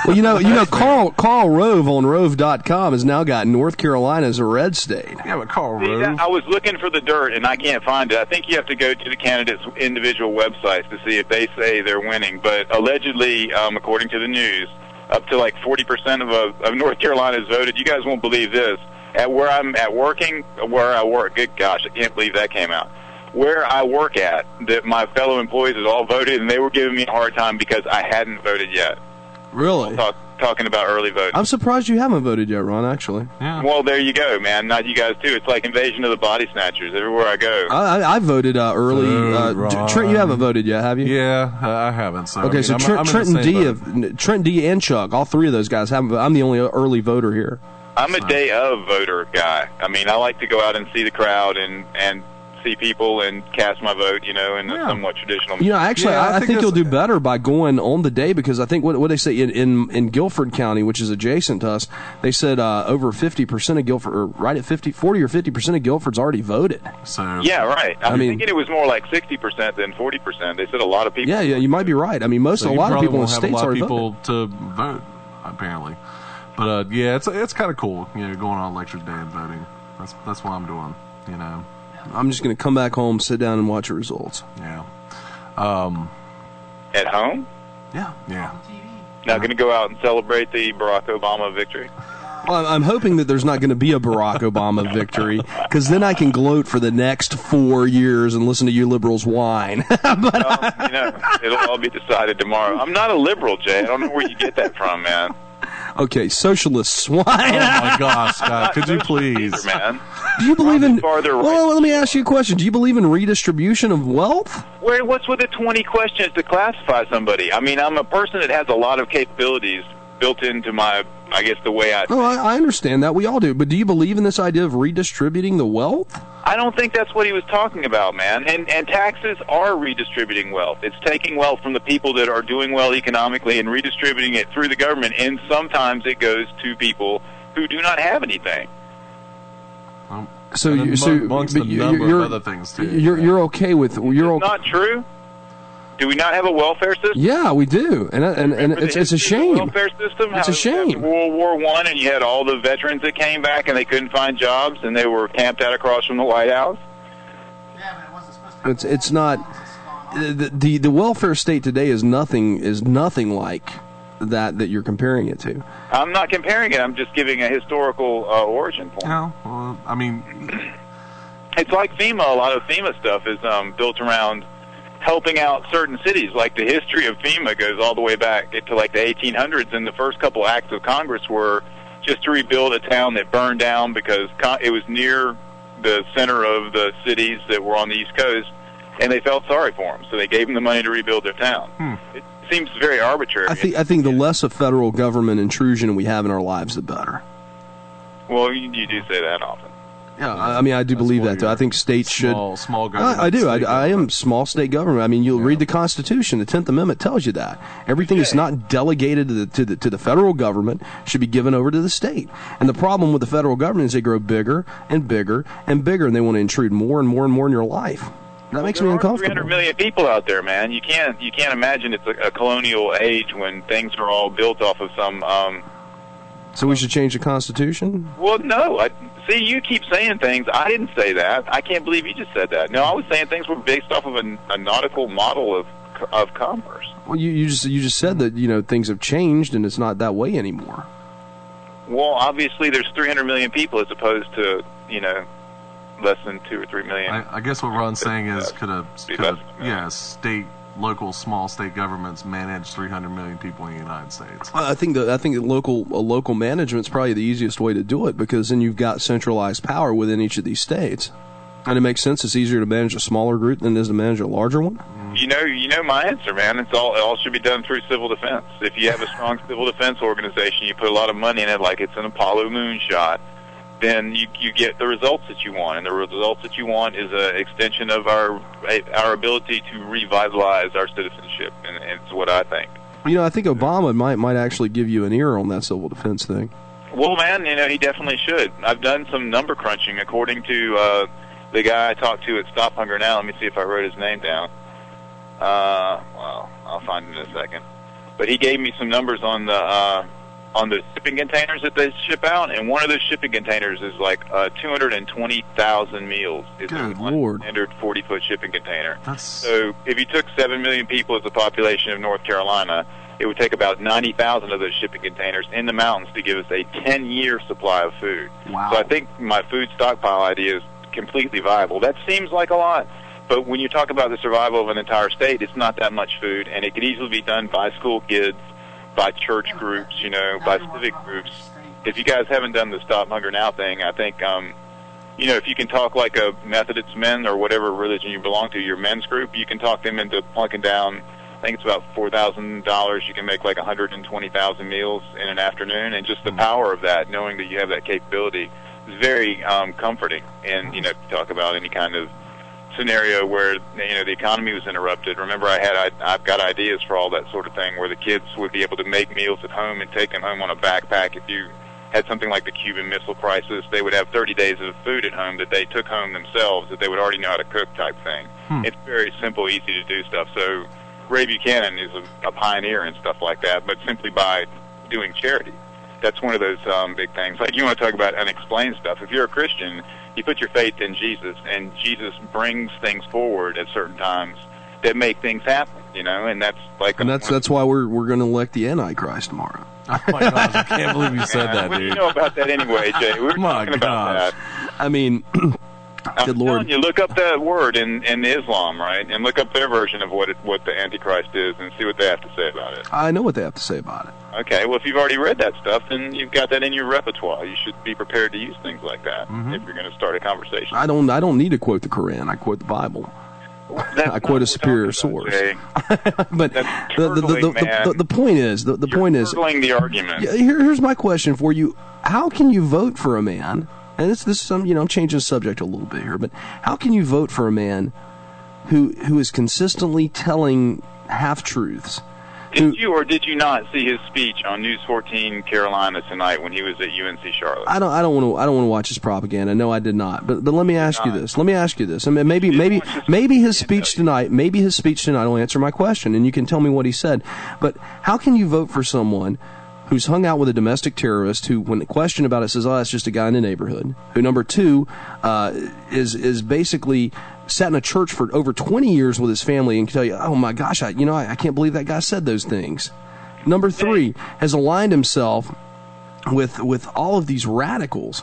Well, Carl Rove on Rove.com has now got North Carolina as a red state. Yeah, but Carl Rove. I was looking for the dirt, and I can't find it. I think you have to go to the candidates' individual websites to see if they say they're winning. But allegedly, according to the news, up to like 40% of North Carolina has voted. You guys won't believe this. Where I work, good gosh, I can't believe that came out. Where I work at, that my fellow employees had all voted, and they were giving me a hard time because I hadn't voted yet. Really? Talking about early voting. I'm surprised you haven't voted yet, Ron, actually. Yeah. Well, there you go, man. Not you guys, too. It's like invasion of the body snatchers everywhere I go. I voted early. Trent, you haven't voted yet, have you? Yeah, I haven't. So, okay, so Trent D and Chuck, all three of those guys haven't voted. I'm the only early voter here. I'm a day of voter guy. I mean, I like to go out and see the crowd and see people and cast my vote, in a somewhat traditional manner. Actually, I think you'll do better by going on the day because I think what they say in Guilford County, which is adjacent to us, they said over 50% of Guilford, or right at 40 or 50% of Guilford's already voted. So yeah, right. I mean, thinking it was more like 60% than 40%. They said a lot of people. Yeah, you might be right. I mean, a lot of people in the states already voted. A lot of people to vote, apparently. But it's kind of cool, going on election day and voting. That's what I'm doing, I'm just going to come back home, sit down, and watch the results. Yeah. At home? Yeah. Not going to go out and celebrate the Barack Obama victory? Well, I'm hoping that there's not going to be a Barack Obama victory, because then I can gloat for the next 4 years and listen to you liberals whine. It'll all be decided tomorrow. I'm not a liberal, Jay. I don't know where you get that from, man. Okay, socialist swine. Oh my gosh, God, could you please, man? Do you believe in? Farther right. Well, let me ask you a question. Do you believe in redistribution of wealth? What's with the 20 questions to classify somebody? I mean, I'm a person that has a lot of capabilities built into my, I guess, the way I. Oh, I understand that. We all do. But do you believe in this idea of redistributing the wealth? I don't think that's what he was talking about, man. And taxes are redistributing wealth. It's taking wealth from the people that are doing well economically and redistributing it through the government. And sometimes it goes to people who do not have anything. Amongst a number of other things too. You're okay with not true. Do we not have a welfare system? Yeah, we do, and it's a shame. Welfare system. It's a shame. World War I, and you had all the veterans that came back, and they couldn't find jobs, and they were camped out across from the White House. Yeah, but it wasn't supposed to. It's not. The welfare state today is nothing like that you're comparing it to. I'm not comparing it. I'm just giving a historical origin point. No, well, I mean, it's like FEMA. A lot of FEMA stuff is built around helping out certain cities. Like the history of FEMA goes all the way back to like the 1800s, and the first couple acts of Congress were just to rebuild a town that burned down because it was near the center of the cities that were on the East Coast, and they felt sorry for them, so they gave them the money to rebuild their town. It seems very arbitrary. I think the less of federal government intrusion we have in our lives, the better. Well, you do say that often. Yeah, I mean, I do believe that, too. I think states should... Small government. I do. I am small state government. I mean, you'll read the Constitution. The 10th Amendment tells you that. Everything that's not delegated to the federal government should be given over to the state. And the problem with the federal government is they grow bigger and bigger and bigger, and they want to intrude more and more and more in your life. That makes me uncomfortable. 300 million people out there, man. You can't imagine it's a colonial age when things are all built off of some... So we should change the Constitution? Well, no. See, you keep saying things. I didn't say that. I can't believe you just said that. No, I was saying things were based off of a nautical model of commerce. Well, you just said that things have changed and it's not that way anymore. Well, obviously there's 300 million people as opposed to less than 2 or 3 million. I guess what Ron's saying is local small state governments manage 300 million people in the United States. I think that local management's probably the easiest way to do it, because then you've got centralized power within each of these states, and it makes sense. It's easier to manage a smaller group than it is to manage a larger one. You know my answer, man. It all should be done through civil defense. If you have a strong civil defense organization, you put a lot of money in it, like it's an Apollo moonshot, then you get the results that you want, and the results that you want is an extension of our ability to revitalize our citizenship, and it's what I think. I think Obama might actually give you an ear on that civil defense thing. Well, man, he definitely should. I've done some number crunching according to the guy I talked to at Stop Hunger Now. Let me see if I wrote his name down. Well, I'll find it in a second. But he gave me some numbers on the shipping containers that they ship out, and one of those shipping containers is like 220,000 meals. It's Good a Lord. standard 40-foot shipping container. That's... So if you took 7 million people as the population of North Carolina, it would take about 90,000 of those shipping containers in the mountains to give us a 10-year supply of food. Wow. So I think my food stockpile idea is completely viable. That seems like a lot, but when you talk about the survival of an entire state, it's not that much food, and it could easily be done by school kids, by church groups, by civic groups. If you guys haven't done the Stop Hunger Now thing, I think, if you can talk like a Methodist men or whatever religion you belong to, your men's group, you can talk them into plunking down, I think it's about $4,000. You can make like 120,000 meals in an afternoon, and just the power of that, knowing that you have that capability, is very comforting. And, talk about any kind of scenario where the economy was interrupted. Remember, I've got ideas for all that sort of thing, where the kids would be able to make meals at home and take them home on a backpack. If you had something like the Cuban Missile Crisis, they would have 30 days of food at home that they took home themselves, that they would already know how to cook, type thing. It's very simple, easy to do stuff. So Ray Buchanan is a pioneer and stuff like that, but simply by doing charity. That's one of those big things. Like, you want to talk about unexplained stuff. If you're a Christian, you put your faith in Jesus, and Jesus brings things forward at certain times that make things happen, and that's like... And that's why we're going to elect the Antichrist tomorrow. Oh my gosh, I can't believe you said that, dude. dude. You know about that anyway, Jay. We were talking about that. I mean... Good Lord. You look up that word in Islam, right, and look up their version of what the Antichrist is, and see what they have to say about it. I know what they have to say about it. Okay, well, if you've already read that stuff, then you've got that in your repertoire. You should be prepared to use things like that if you're going to start a conversation. I don't need to quote the Quran. I quote the Bible. I quote a superior source. But the point is, the point is, the argument. Here's my question for you: how can you vote for a man? And this is some, I'm changing the subject a little bit here, but how can you vote for a man who is consistently telling half truths? Did you or did you not see his speech on News 14 Carolina tonight when he was at UNC Charlotte? I don't want to watch his propaganda. No, I did not. But let me ask you this. I mean, maybe his speech tonight. Maybe his speech tonight will answer my question, and you can tell me what he said. But how can you vote for someone who's hung out with a domestic terrorist who, when questioned about it, says, "Oh, that's just a guy in the neighborhood"? Who, number two, is basically sat in a church for over 20 years with his family and can tell you, "Oh my gosh, I can't believe that guy said those things." Number three, has aligned himself with all of these radicals.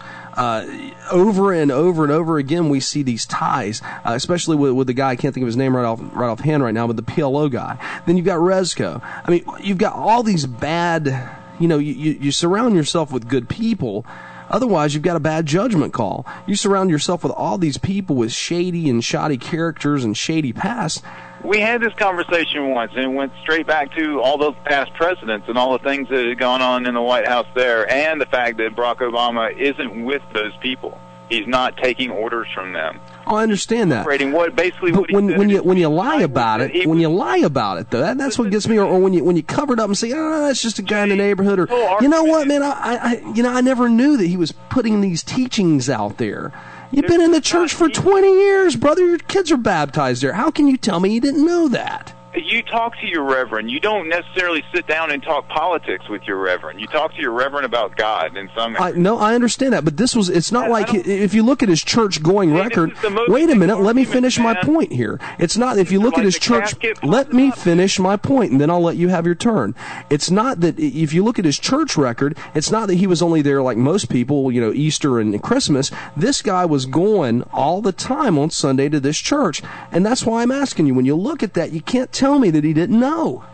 Over and over and over again, we see these ties, especially with the guy, I can't think of his name right offhand right now, but the PLO guy. Then you've got Rezko. I mean, you've got all these bad, you surround yourself with good people. Otherwise, you've got a bad judgment call. You surround yourself with all these people with shady and shoddy characters and shady past. We had this conversation once, and it went straight back to all those past presidents and all the things that had gone on in the White House there, and the fact that Barack Obama isn't with those people. He's not taking orders from them. Oh, I understand that. But when you lie about it, though, that's what gets me. Or when you cover it up and say, "Oh, it's just a guy in the neighborhood," or you know what, man, I never knew that he was putting these teachings out there. You've been in the church for 20 years, brother. Your kids are baptized there. How can you tell me you didn't know that? You talk to your reverend. You don't necessarily sit down and talk politics with your reverend. You talk to your reverend about God in some areas. No, I understand that, but it's not like, if you look at his church-going record, wait a minute, let me finish my point here. It's not, if you look at his church, let me finish my point, and then I'll let you have your turn. It's not that, if you look at his church record, it's not that he was only there like most people, Easter and Christmas. This guy was going all the time on Sunday to this church, and that's why I'm asking you, when you look at that, you can't tell me that he didn't know.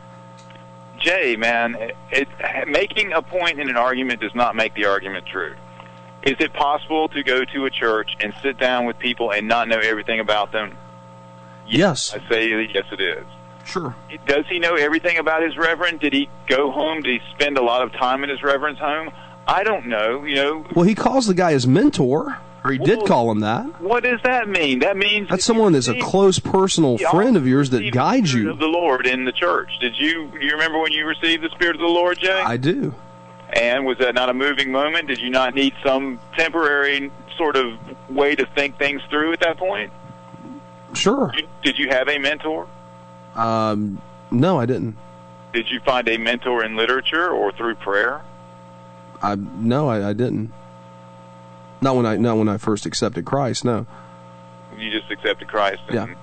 Jay, man, making a point in an argument does not make the argument true. Is it possible to go to a church and sit down with people and not know everything about them? Yes. I say yes, it is. Sure. Does he know everything about his reverend? Did he go home? Did he spend a lot of time in his reverend's home? I don't know. Well, he calls the guy his mentor. Or he did call him that. What does that mean? That means that's someone that's a close personal friend of yours that guides you. Of the Lord in the church. Do you remember when you received the Spirit of the Lord, Jay? I do. And was that not a moving moment? Did you not need some temporary sort of way to think things through at that point? Sure. Did you have a mentor? No, I didn't. Did you find a mentor in literature or through prayer? No, I didn't. Not when I first accepted Christ, no. You just accepted Christ and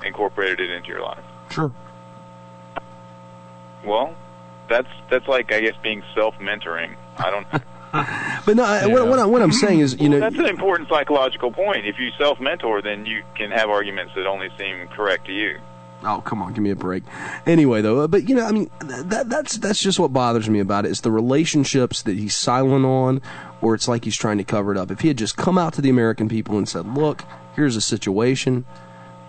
incorporated it into your life. Sure. Well, that's like, I guess, being self-mentoring. I don't. But no, what I'm saying is, that's an important psychological point. If you self-mentor, then you can have arguments that only seem correct to you. Oh, come on, give me a break. Anyway, though, but that's just what bothers me about it. It's the relationships that he's silent on, or it's like he's trying to cover it up. If he had just come out to the American people and said, "Look, here's a situation."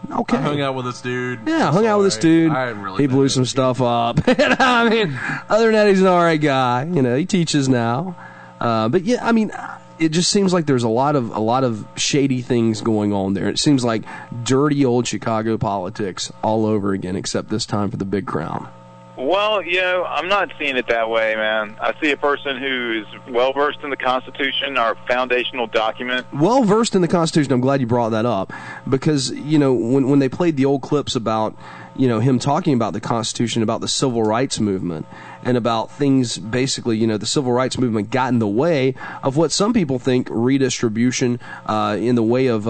Okay. I hung out with this dude. Yeah, hung out with this dude. He blew some stuff up. I mean, other than that, he's an alright guy. He teaches now. But yeah, I mean, it just seems like there's a lot of shady things going on there. It seems like dirty old Chicago politics all over again, except this time for the big crown. Well, I'm not seeing it that way, man. I see a person who is well-versed in the Constitution, our foundational document. Well-versed in the Constitution. I'm glad you brought that up. Because, when they played the old clips about, him talking about the Constitution, about the Civil Rights Movement, and about things, basically, the Civil Rights Movement got in the way of what some people think redistribution in the way of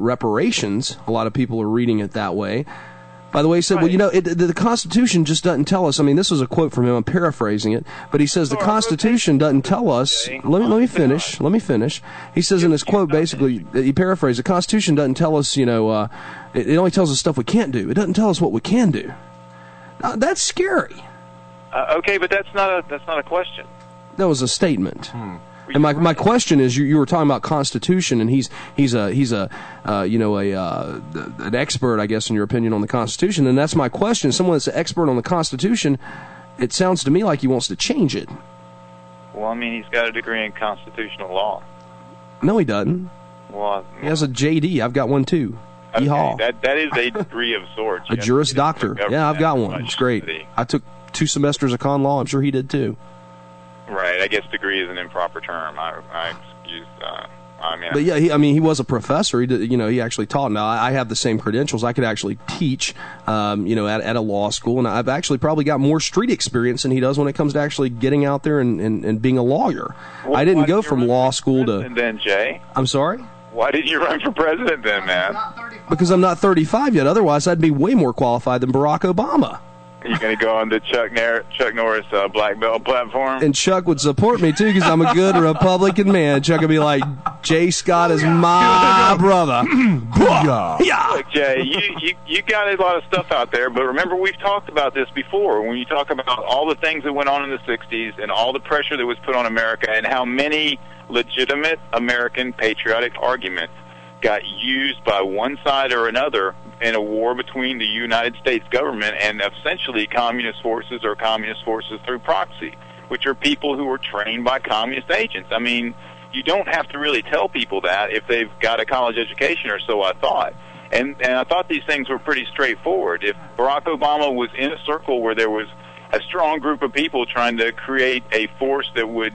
reparations. A lot of people are reading it that way. By the way, he said, right. Well, the Constitution just doesn't tell us. I mean, this was a quote from him. I'm paraphrasing it. But he says the Constitution doesn't tell us. Let me finish. Let me finish. He says in his quote, basically, he paraphrased, the Constitution doesn't tell us, it only tells us stuff we can't do. It doesn't tell us what we can do. That's scary. Okay, but that's not a question. That was a statement. And my question is, you were talking about Constitution, and he's an expert, I guess, in your opinion, on the Constitution, and that's my question. Someone that's an expert on the Constitution, it sounds to me like he wants to change it. Well, I mean, he's got a degree in constitutional law. No, he doesn't. Well, he has a JD. I've got one too. Okay, Yeehaw. that is a degree of sorts. A Juris Doctor. Yeah, I've got one. It's great. I took 2 semesters of con law. I'm sure he did too. Right. I guess degree is an improper term. I excuse. But yeah, he was a professor. He did, he actually taught. Now I have the same credentials. I could actually teach, at a law school, and I've actually probably got more street experience than he does when it comes to actually getting out there and being a lawyer. Well, I didn't go from law school to. And then Jay. I'm sorry. Why didn't you run for president then, man? Because I'm not 35 yet. Otherwise, I'd be way more qualified than Barack Obama. Are you going to go on the Chuck Norris black belt platform? And Chuck would support me, too, because I'm a good Republican man. Chuck would be like, Jay Scott is my brother. Look, Jay, you got a lot of stuff out there, but remember we've talked about this before. When you talk about all the things that went on in the 60s and all the pressure that was put on America and how many legitimate American patriotic arguments got used by one side or another in a war between the United States government and essentially communist forces or communist forces through proxy, which are people who were trained by communist agents. I mean, you don't have to really tell people that if they've got a college education, or so I thought. And I thought these things were pretty straightforward. If Barack Obama was in a circle where there was a strong group of people trying to create a force that would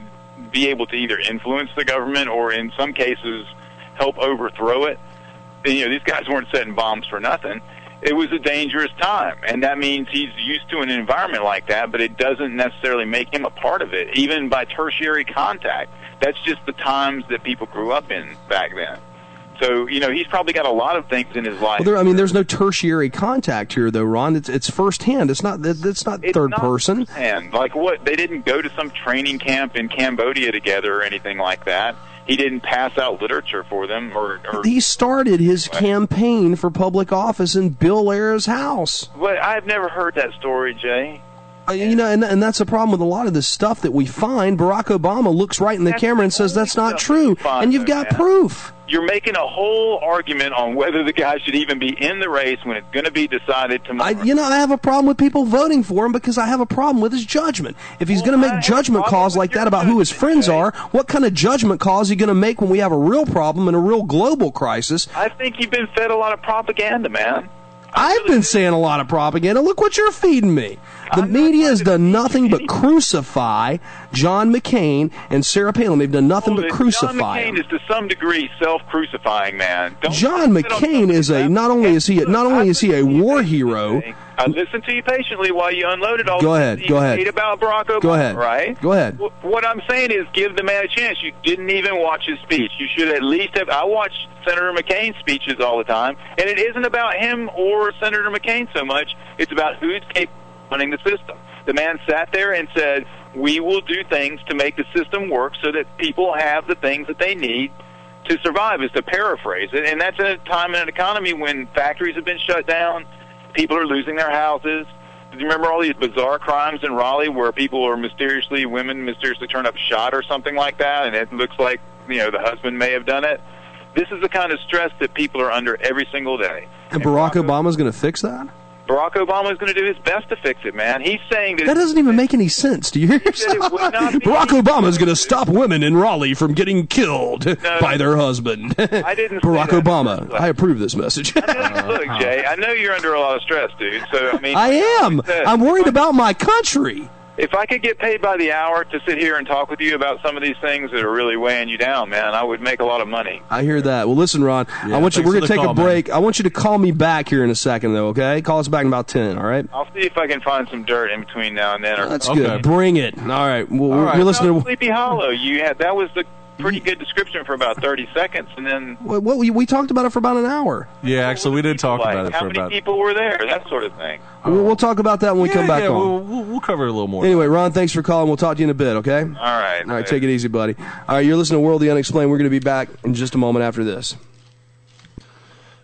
be able to either influence the government or in some cases help overthrow it, these guys weren't setting bombs for nothing. It was a dangerous time, and that means he's used to an environment like that, but it doesn't necessarily make him a part of it, even by tertiary contact. That's just the times that people grew up in back then. So, he's probably got a lot of things in his life. Well, there's no tertiary contact here, though, Ron. It's firsthand. It's not third person. Firsthand. Like what? They didn't go to some training camp in Cambodia together or anything like that. He didn't pass out literature for them, or he started his campaign for public office in Bill Ayers' house. But I've never heard that story, Jay. And that's the problem with a lot of this stuff that we find. Barack Obama looks right in the camera and says that's not true, and you've got proof. You're making a whole argument on whether the guy should even be in the race when it's going to be decided tomorrow. I have a problem with people voting for him because I have a problem with his judgment. If he's going to make judgment calls like that about who his friends are, what kind of judgment call is he going to make when we have a real problem and a real global crisis? I think you've been fed a lot of propaganda, man. I've been saying a lot of propaganda. Look what you're feeding me. The media has done nothing but crucify John McCain and Sarah Palin. They've done nothing but crucify him. John McCain is to some degree self-crucifying, man. John McCain is not only is he a war hero. I listened to you patiently while you unloaded all Go ahead. about Barack Obama. Go ahead. Right? Go ahead. What I'm saying is give the man a chance. You didn't even watch his speech. You should at least have. I watch Senator McCain's speeches all the time, and it isn't about him or Senator McCain so much. It's about who's capable of running the system. The man sat there and said, we will do things to make the system work so that people have the things that they need to survive, is to paraphrase it. And that's in a time in an economy when factories have been shut down, people are losing their houses. Do you remember all these bizarre crimes in Raleigh where women mysteriously turn up shot or something like that, and it looks like, the husband may have done it? This is the kind of stress that people are under every single day. And Barack Obama's going to fix that? Barack Obama is going to do his best to fix it, man. He's saying that doesn't even make any sense. Do you hear yourself? Barack Obama is going to stop women in Raleigh from getting killed by their husband. I didn't. Barack Obama, I approve this message. Look, Jay, I know you're under a lot of stress, dude. So I am. I'm worried about my country. If I could get paid by the hour to sit here and talk with you about some of these things that are really weighing you down, man, I would make a lot of money. I hear that. Well, listen, Ron, we're going to take a break. Man. I want you to call me back here in a second, though, okay? Call us back in about 10, all right? I'll see if I can find some dirt in between now and then. That's good. Bring it. All right. Well, we're listening to Sleepy Hollow. That was the pretty good description for about 30 seconds, and then... we talked about it for about an hour. Yeah, actually, we did talk about it for about... How many people were there? That sort of thing. We'll talk about that when we come back on. We'll cover it a little more. Anyway, Ron, thanks for calling. We'll talk to you in a bit, okay? All right. Take it easy, buddy. All right, you're listening to World of the Unexplained. We're going to be back in just a moment after this.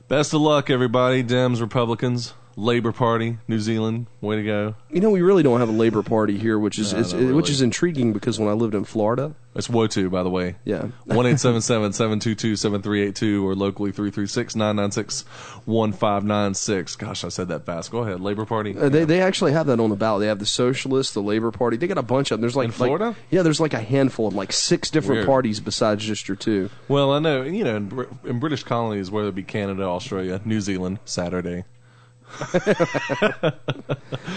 Best of luck, everybody. Dems, Republicans. Labour Party, New Zealand, way to go. You know, we really don't have a Labour Party here, which is really. which is intriguing because when I lived in Florida, it's WOTU, by the way. Yeah. 1-877-722-7382 or locally 336-996-1596. Gosh, I said that fast. Go ahead, Labour Party. They actually have that on the ballot. They have the Socialists, the Labour Party. They got a bunch of them. There's like in Florida? There's like a handful of like 6 different Weird. parties besides just your 2. Well, I know, you know, in British colonies, whether it be Canada, Australia, New Zealand, Saturday. But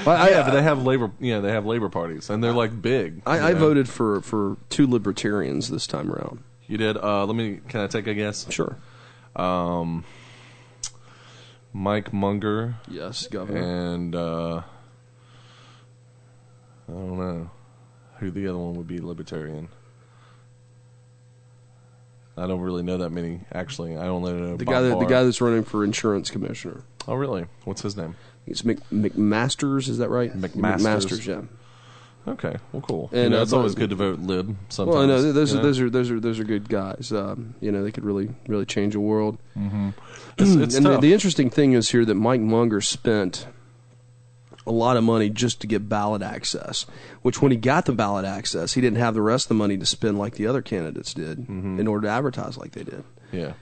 they have labor. Yeah, they have labor parties, and they're like big. I voted for 2 libertarians this time around. You did. Can I take a guess? Sure. Mike Munger. Yes, Governor. And I don't know who the other one would be. Libertarian. I don't really know that many. Actually, I only know the guy that's running for insurance commissioner. Oh, really? What's his name? It's McMasters. Is that right? McMasters. Yeah. Okay. Well, cool. And it's always good to vote lib. Sometimes. Well, I know those are good guys. They could really change the world. Mm-hmm. It's and tough. the interesting thing is here that Mike Munger spent a lot of money just to get ballot access, which when he got the ballot access, he didn't have the rest of the money to spend like the other candidates did in order to advertise like they did. Yeah.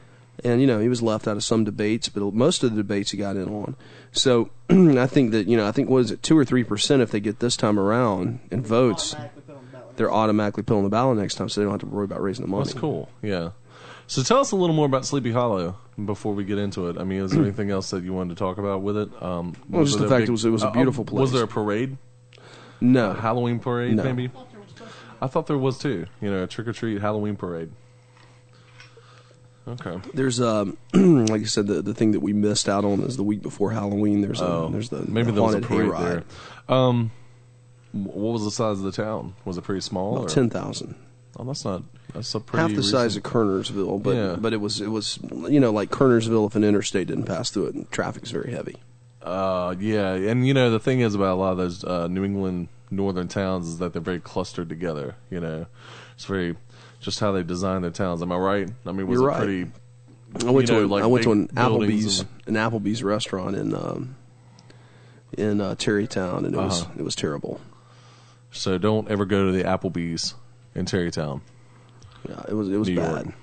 And, he was left out of some debates, but most of the debates he got in on. So I think that, what is it, 2 or 3% if they get this time around in votes, they're automatically put on the ballot next time, so they don't have to worry about raising the money. That's cool, yeah. So tell us a little more about Sleepy Hollow before we get into it. I mean, is there anything else that you wanted to talk about with it? Just the fact it was a beautiful place. Was there a parade? No. A Halloween parade, No. maybe? I thought there was, too. A trick-or-treat Halloween parade. Okay. There's like I said, the thing that we missed out on is the week before Halloween. There's the maybe the there was a haunted parade hayride. there. What was the size of the town? Was it pretty small? About 10,000. Oh, that's a pretty half the size of Kernersville, but it was like Kernersville if an interstate didn't pass through it and traffic's very heavy. Yeah, and the thing is about a lot of those New England northern towns is that they're very clustered together. It's very just how they design their towns. Am I right? I mean, was You're it right. pretty? I went to an buildings Applebee's restaurant in Terrytown, and it was terrible. So don't ever go to the Applebee's in Terrytown. Yeah, it was New bad. York.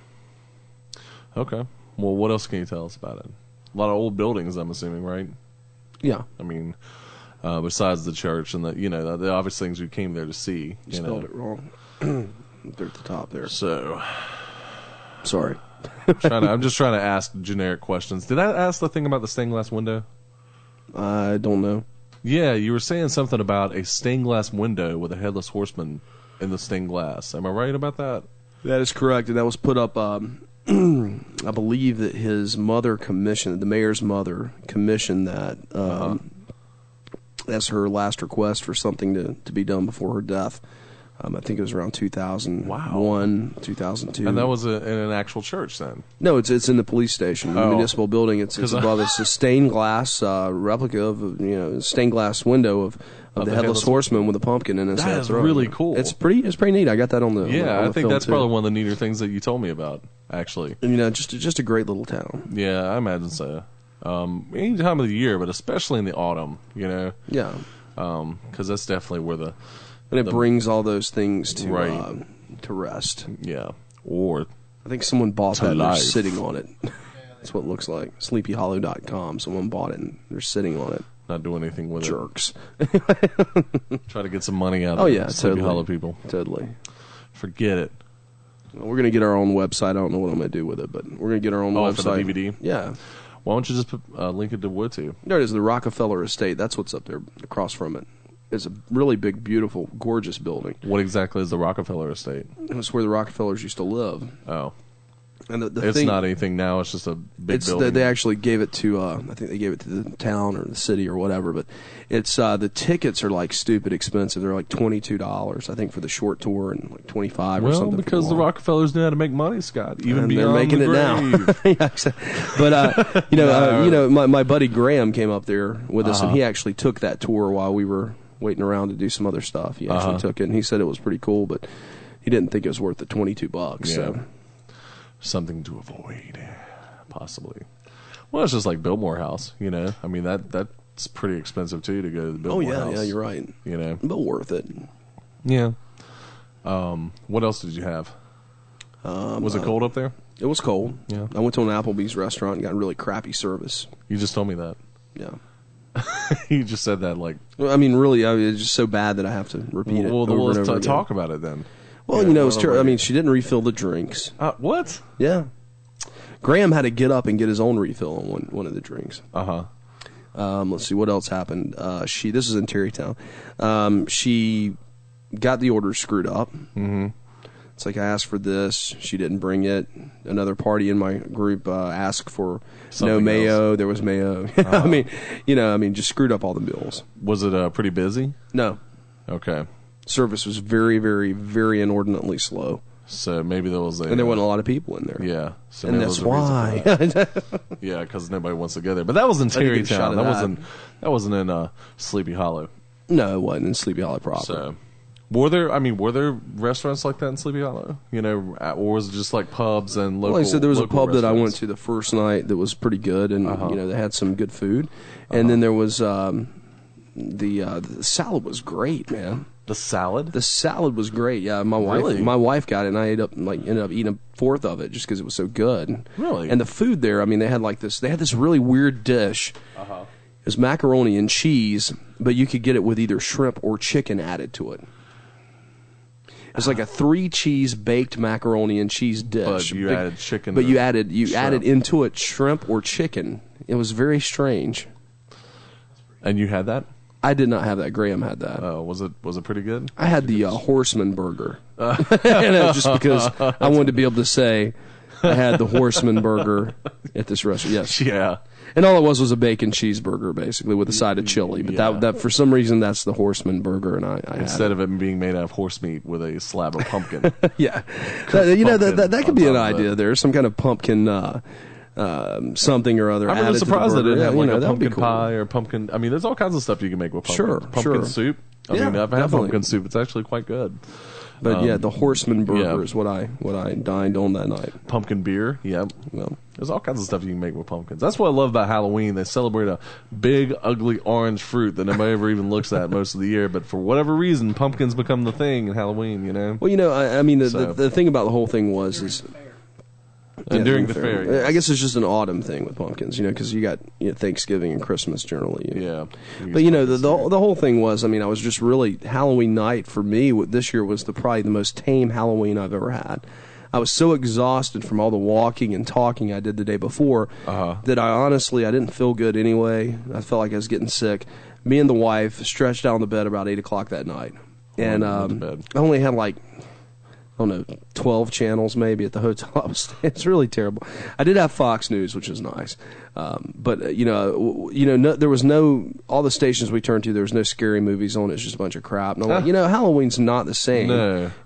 Okay. Well, what else can you tell us about it? A lot of old buildings, I'm assuming, right? Yeah. I mean, besides the church and the obvious things we came there to see. You spelled it wrong. They're at the top there. So, sorry. I'm just trying to ask generic questions. Did I ask the thing about the stained glass window? I don't know. Yeah, you were saying something about a stained glass window with a headless horseman in the stained glass. Am I right about that? That is correct, and that was put up. I believe that his mother commissioned, the mayor's mother commissioned that as her last request for something to be done before her death. I think it was around 2001, 2002. And that was in an actual church then? No, it's in the police station, the municipal building. It's above. It's a stained glass replica of stained glass window of the headless horseman with a pumpkin in his head. That is really cool. It's pretty neat. I got that on the I think that's too. probably one of the neater things that you told me about. Actually, and, just a great little town. Yeah, I imagine so. Any time of the year, but especially in the autumn. Yeah. Because that's definitely where and it brings all those things to rest. Yeah. Or I think someone bought that and they're life. sitting on it. That's what it looks like. SleepyHollow.com. Someone bought it and they're sitting on it. Not doing anything with Jerks. Try to get some money out of Oh, yeah, Sleepy totally. Hollow people. Totally. Forget it. We're going to get our own website. I don't know what I'm going to do with it, but we're going to get our own website. For the DVD? Yeah. Why don't you just link it to WOTU? There it is, the Rockefeller Estate. That's what's up there across from it. It's a really big, beautiful, gorgeous building. What exactly is the Rockefeller Estate? It's where the Rockefellers used to live. Oh. And it's not anything now. It's just a big building. They actually gave it to, I think they gave it to the town or the city or whatever. But it's the tickets are like stupid expensive. They're like $22, I think, for the short tour, and like $25 or something. Well, because the Rockefellers knew how to make money, Scott. Even and beyond they're making the it grave. now. Yeah, exactly. But my buddy Graham came up there with us, and he actually took that tour while we were waiting around to do some other stuff. He actually took it, and he said it was pretty cool, but he didn't think it was worth the $22. Yeah. So. Something to avoid, possibly. Well, it's just like Biltmore House, I mean, that it's pretty expensive too to go to the Billboard House. Yeah, you're right. You know, but worth it. Yeah. What else did you have? Was it cold up there? It was cold. Yeah. I went to an Applebee's restaurant and got really crappy service. You just told me that. Yeah. You just said that like. Well, I mean, really, it's just so bad that I have to repeat it. Well, over and let's over talk about it then. Well, yeah, it was terrible. I mean, she didn't refill the drinks. What? Yeah. Graham had to get up and get his own refill on one of the drinks. Let's see what else happened. This is in Terrytown. She got the order screwed up. Mm-hmm. It's like I asked for this, she didn't bring it. Another party in my group asked for no mayo. There was mayo. I mean, just screwed up all the meals. Was it pretty busy? No. Okay. Service was very, very, very inordinately slow. So maybe there was and there wasn't a lot of people in there. Yeah. So and that's why. Yeah, because nobody wants to go there. But that was in Terrytown. That wasn't in Sleepy Hollow. No, it wasn't in Sleepy Hollow proper. So, were there restaurants like that in Sleepy Hollow? You know, or was it just like pubs and local? Well, like I said, there was a pub that I went to to the first night that was pretty good, and they had some good food. And then there was the salad was great, man. The salad? The salad was great. Yeah, my wife got it, and I ended up eating a fourth of it just because it was so good. Really? And the food there, I mean, they had this really weird dish. It was macaroni and cheese, but you could get it with either shrimp or chicken added to it. It was like a 3-cheese baked macaroni and cheese dish. But you added chicken. But you added into it shrimp or chicken. It was very strange. And you had that? I did not have that. Graham had that. Oh, was it pretty good? I had the Horseman burger. Just because I wanted to be able to say I had the Horseman burger at this restaurant. Yes. Yeah. And all it was a bacon cheeseburger, basically, with a side of chili. But that for some reason, that's the Horseman burger, and I instead of it being made out of horse meat with a slab of pumpkin. Yeah. That could be an idea there. Some kind of pumpkin something or other. I'm surprised that it didn't have like a pumpkin cool. pie or pumpkin. I mean, there's all kinds of stuff you can make with pumpkin. Sure, pumpkin soup. I mean, I've had pumpkin soup. It's actually quite good. But the Horseman burger is what I dined on that night. Pumpkin beer, yep. Well, there's all kinds of stuff you can make with pumpkins. That's what I love about Halloween. They celebrate a big, ugly orange fruit that nobody ever even looks at most of the year. But for whatever reason, pumpkins become the thing in Halloween. You know. Well, I mean, the thing about the whole thing is. And during the fair, yes. I guess it's just an autumn thing with pumpkins, because you got Thanksgiving and Christmas generally. Yeah. But the whole thing was, I mean, I was just really Halloween night for me. This year was probably the most tame Halloween I've ever had. I was so exhausted from all the walking and talking I did the day before that I didn't feel good anyway. I felt like I was getting sick. Me and the wife stretched out on the bed about 8 o'clock that night, and I only had 12 channels maybe at the hotel I was staying. It's really terrible. I did have Fox News, which was nice. But there was all the stations we turned to, there was no scary movies on. It's just a bunch of crap. And I'm like, Halloween's not the same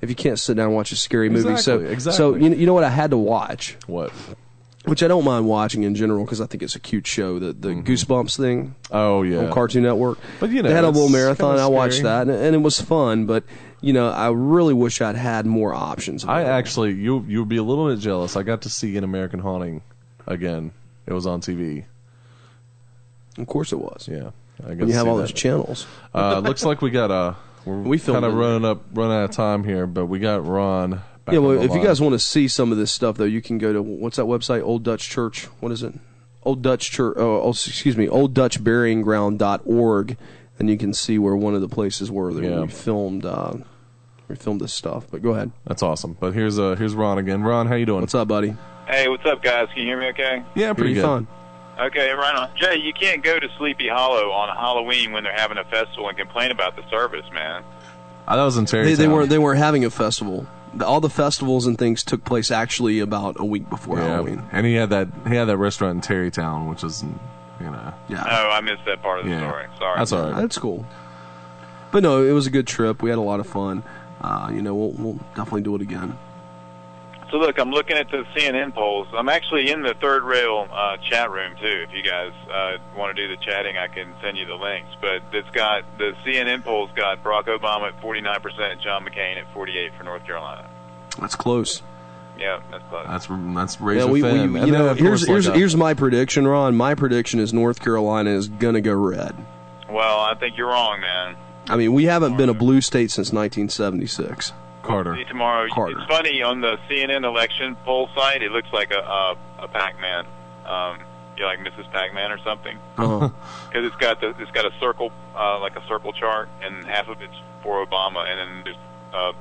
if you can't sit down and watch a scary movie. So you know what I had to watch? What? Which I don't mind watching in general because I think it's a cute show. The Goosebumps thing. Oh yeah. On Cartoon Network. But they had a little marathon. I watched that, and it was fun. But I really wish I'd had more options. I actually, you'd be a little bit jealous. I got to see An American Haunting again. It was on TV. Of course it was. Yeah. When you have all those channels. Looks like we got we kind of running out of time here, but we got Ron. Yeah, well, if you guys want to see some of this stuff, though, you can go to, what's that website? Old Dutch Church. What is it? Old DutchBuryingGround.org, and you can see where one of the places were that we filmed this stuff. But go ahead. That's awesome. But here's Ron again. Ron, how you doing? What's up, buddy? Hey, what's up, guys? Can you hear me okay? Yeah, pretty good. Fine. Okay, right on. Jay, you can't go to Sleepy Hollow on Halloween when they're having a festival and complain about the service, man. That was in Terrytown. They were having a festival. All the festivals and things took place actually about a week before Halloween. And he had that restaurant in Terrytown, which is, Yeah. Oh, I missed that part of the story. Sorry. That's all right. That's cool. But no, it was a good trip. We had a lot of fun. We'll definitely do it again. So look, I'm looking at the CNN polls. I'm actually in the Third Rail chat room too. If you guys want to do the chatting, I can send you the links. But it's got the CNN polls got Barack Obama at 49%, John McCain at 48% for North Carolina. That's close. Yeah, that's close. That's razor thin. Here's my prediction, Ron. My prediction is North Carolina is going to go red. Well, I think you're wrong, man. I mean, we haven't been a blue state since 1976. Carter. See tomorrow. Carter. It's funny, on the CNN election poll site, it looks like a Pac-Man. You like Mrs. Pac-Man or something? Uh-huh. Because it's got a circle, like a circle chart, and half of it's for Obama, and then there's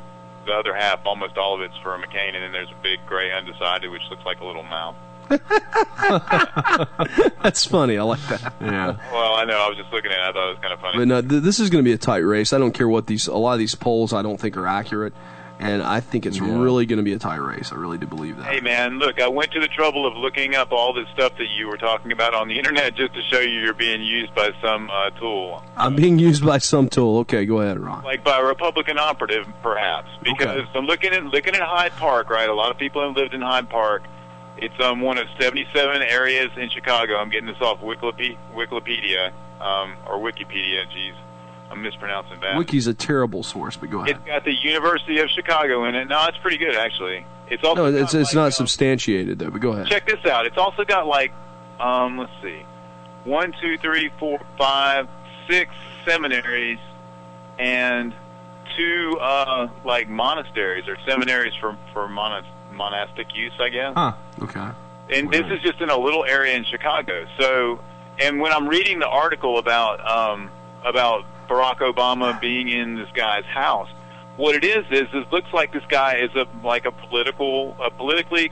the other half, almost all of it's for McCain, and then there's a big gray undecided, which looks like a little mouth. That's funny. I like that. Yeah. Well, I know. I was just looking at it. I thought it was kind of funny. But no, this is going to be a tight race. I don't care what a lot of these polls I don't think are accurate, and I think it's really going to be a tight race. I really do believe that. Hey, man, look, I went to the trouble of looking up all this stuff that you were talking about on the internet just to show you you're being used by some tool. I'm being used by some tool. Okay, go ahead, Ron. Like by a Republican operative, perhaps. Because I'm looking at Hyde Park, right? A lot of people have lived in Hyde Park. It's one of 77 areas in Chicago. I'm getting this off Wikipedia, or Wikipedia, geez. I'm mispronouncing that. Wiki's a terrible source, but go ahead. It's got the University of Chicago in it. No, it's pretty good, actually. It's also it's not substantiated, though, but go ahead. Check this out. It's also got, like, let's see, 1, 2, 3, 4, 5, 6 seminaries and 2, like, monasteries or seminaries for monastic use, I guess. Huh. Okay. And this is just in a little area in Chicago. So, and when I'm reading the article about Barack Obama being in this guy's house, what it is it looks like this guy is a politically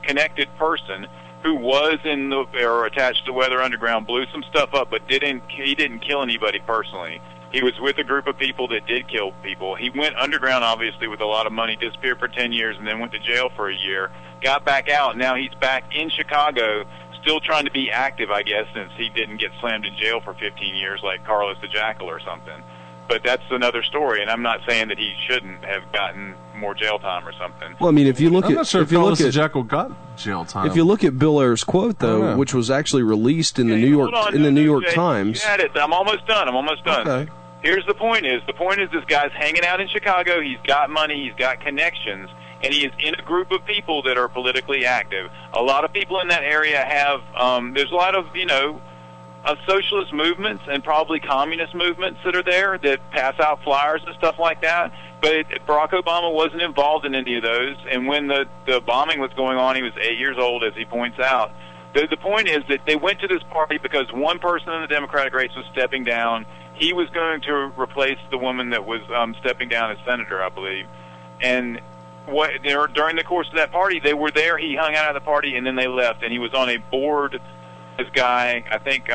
connected person who was or attached to Weather Underground, blew some stuff up, but he didn't kill anybody personally. He was with a group of people that did kill people. He went underground, obviously, with a lot of money, disappeared for 10 years, and then went to jail for a year. Got back out. Now he's back in Chicago, still trying to be active, I guess, since he didn't get slammed in jail for 15 years like Carlos the Jackal or something. But that's another story, and I'm not saying that he shouldn't have gotten more jail time or something. Well, I mean, if you look I'm not sure if Carlos the Jackal got jail time. If you look at Bill Ayer's quote, though, which was actually released in the New York Times. You had it. I'm almost done. Okay. Here's the point is this guy's hanging out in Chicago. He's got money. He's got connections. And he is in a group of people that are politically active. A lot of people in that area have, there's a lot of, socialist movements and probably communist movements that are there that pass out flyers and stuff like that. But Barack Obama wasn't involved in any of those. And when the bombing was going on, he was 8 years old, as he points out. The point is that they went to this party because one person in the Democratic race was stepping down. He was going to replace the woman that was stepping down as senator, I believe. And during the course of that party, they were there. He hung out at the party, and then they left. And he was on a board, this guy, I think,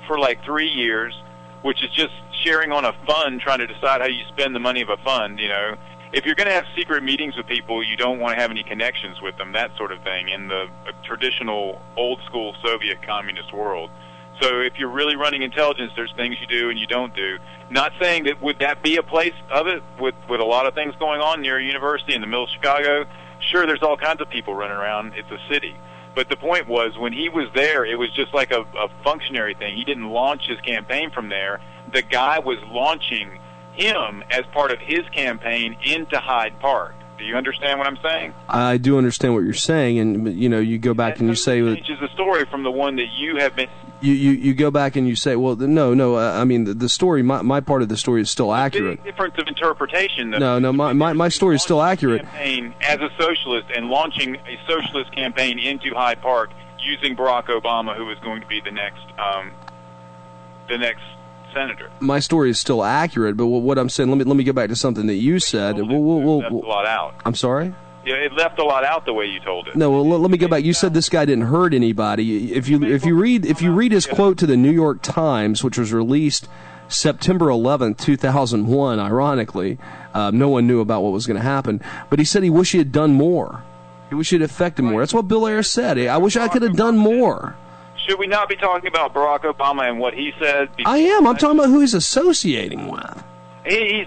for like 3 years, which is just sharing on a fund, trying to decide how you spend the money of a fund, If you're going to have secret meetings with people, you don't want to have any connections with them, that sort of thing, in the traditional, old-school Soviet communist world. So if you're really running intelligence, there's things you do and you don't do. Not saying that would that be a place of it with a lot of things going on near a university in the middle of Chicago. Sure, there's all kinds of people running around. It's a city. But the point was, when he was there, it was just like a functionary thing. He didn't launch his campaign from there. The guy was launching him as part of his campaign into Hyde Park. Do you understand what I'm saying? I do understand what you're saying, and you go back and you say it changes the story from the one that you have been. You go back and you say, well, no. I mean, the story, my part of the story is still accurate. Big difference of interpretation. Though. No, my story is still accurate. Campaign as a socialist and launching a socialist campaign into Hyde Park using Barack Obama, who was going to be the next senator. My story is still accurate, but what I'm saying, let me go back to something that you said. We'll left a lot out. I'm sorry? Yeah, it left a lot out the way you told it. No, well, let me go back. You said this guy didn't hurt anybody. If you read his quote to the New York Times, which was released September 11th, 2001, ironically, no one knew about what was going to happen, but he said he wished he had done more. He wished he had affected more. That's what Bill Ayer said. I wish I could have done more. Should we not be talking about Barack Obama and what he said? I am. I'm talking about who he's associating with.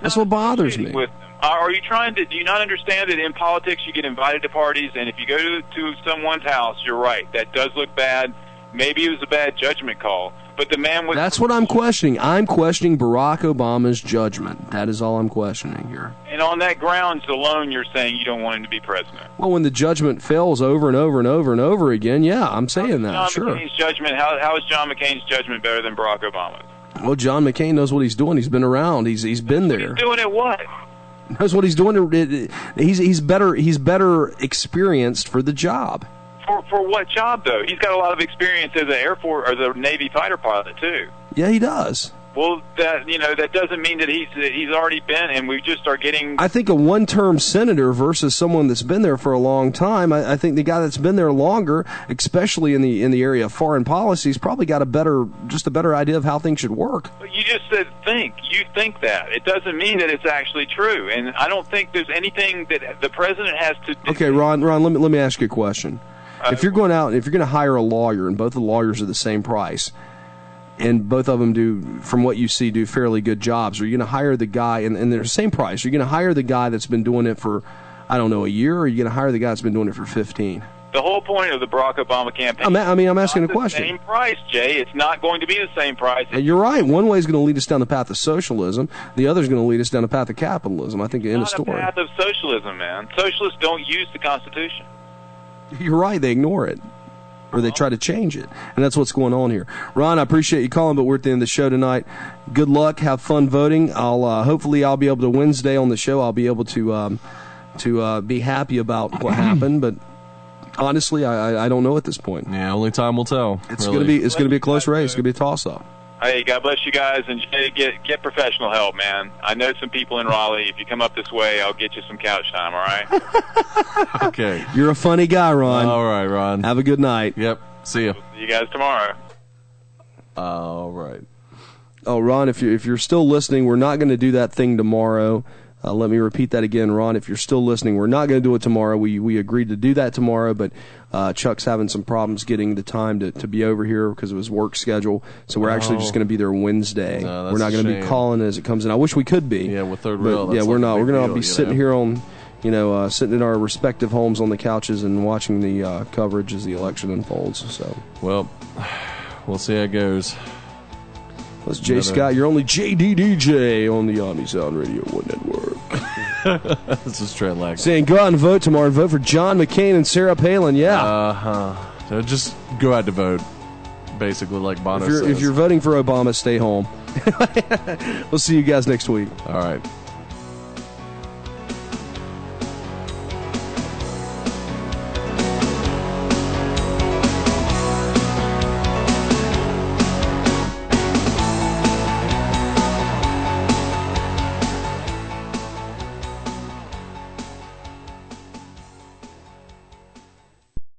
That's what bothers me. Are you do you not understand that in politics you get invited to parties, and if you go to someone's house, you're right, that does look bad. Maybe it was a bad judgment call. But the man was... That's what I'm questioning. I'm questioning Barack Obama's judgment. That is all I'm questioning here. And on that grounds alone, you're saying you don't want him to be president. Well, when the judgment fails over and over and over and over again, yeah, I'm saying that, sure. McCain's judgment, how is John McCain's judgment better than Barack Obama's? Well, John McCain knows what he's doing. He's been around. He's been there. He's doing it what? Knows what he's doing. He's better experienced for the job. For what job, though? He's got a lot of experience as an Air Force or the Navy fighter pilot, too. Yeah, he does. Well, that doesn't mean that he's already been, and we just are getting... I think a one-term senator versus someone that's been there for a long time, I think the guy that's been there longer, especially in the area of foreign policy, has probably got a better idea of how things should work. But you just said think. You think that. It doesn't mean that it's actually true, and I don't think there's anything that the president has to do. Okay, Ron, let me ask you a question. If you're going to hire a lawyer, and both the lawyers are the same price, and both of them do fairly good jobs, are you going to hire the guy, and they're the same price, are you going to hire the guy that's been doing it for, I don't know, a year, or are you going to hire the guy that's been doing it for 15? The whole point of the Barack Obama campaign... I'm asking a question. Same price, Jay. It's not going to be the same price. You're right. One way is going to lead us down the path of socialism. The other is going to lead us down the path of capitalism. I think in a story. It's not a path of socialism, man. Socialists don't use the Constitution. You're right. They ignore it. Or they try to change it. And that's what's going on here. Ron, I appreciate you calling, but we're at the end of the show tonight. Good luck. Have fun voting. Hopefully I'll be able to Wednesday on the show. I'll be able to be happy about what happened, but honestly, I don't know at this point. Yeah, only time will tell. It's going to be a close race. It's going to be a toss-up. Hey, God bless you guys, and get professional help, man. I know some people in Raleigh. If you come up this way, I'll get you some couch time, all right? Okay. You're a funny guy, Ron. All right, Ron. Have a good night. Yep. See ya. See you guys tomorrow. All right. Oh, Ron, if you're still listening, we're not going to do that thing tomorrow. Let me repeat that again, Ron. If you're still listening, we're not going to do it tomorrow. We agreed to do that tomorrow, but Chuck's having some problems getting the time to be over here because of his work schedule. So we're actually just going to be there Wednesday. No, we're not going to be calling as it comes in. I wish we could be. Yeah, with third rail. Yeah, we're not. We're going to be sitting here on, sitting in our respective homes on the couches and watching the coverage as the election unfolds. So, well, we'll see how it goes. That's Jay Scott. You're only JDDJ on the Omni Sound Radio 1 Network. This is Trent Lack. Saying go out and vote tomorrow and vote for John McCain and Sarah Palin. Yeah. So just go out to vote, basically, like Bono says. If you're voting for Obama, stay home. We'll see you guys next week. All right.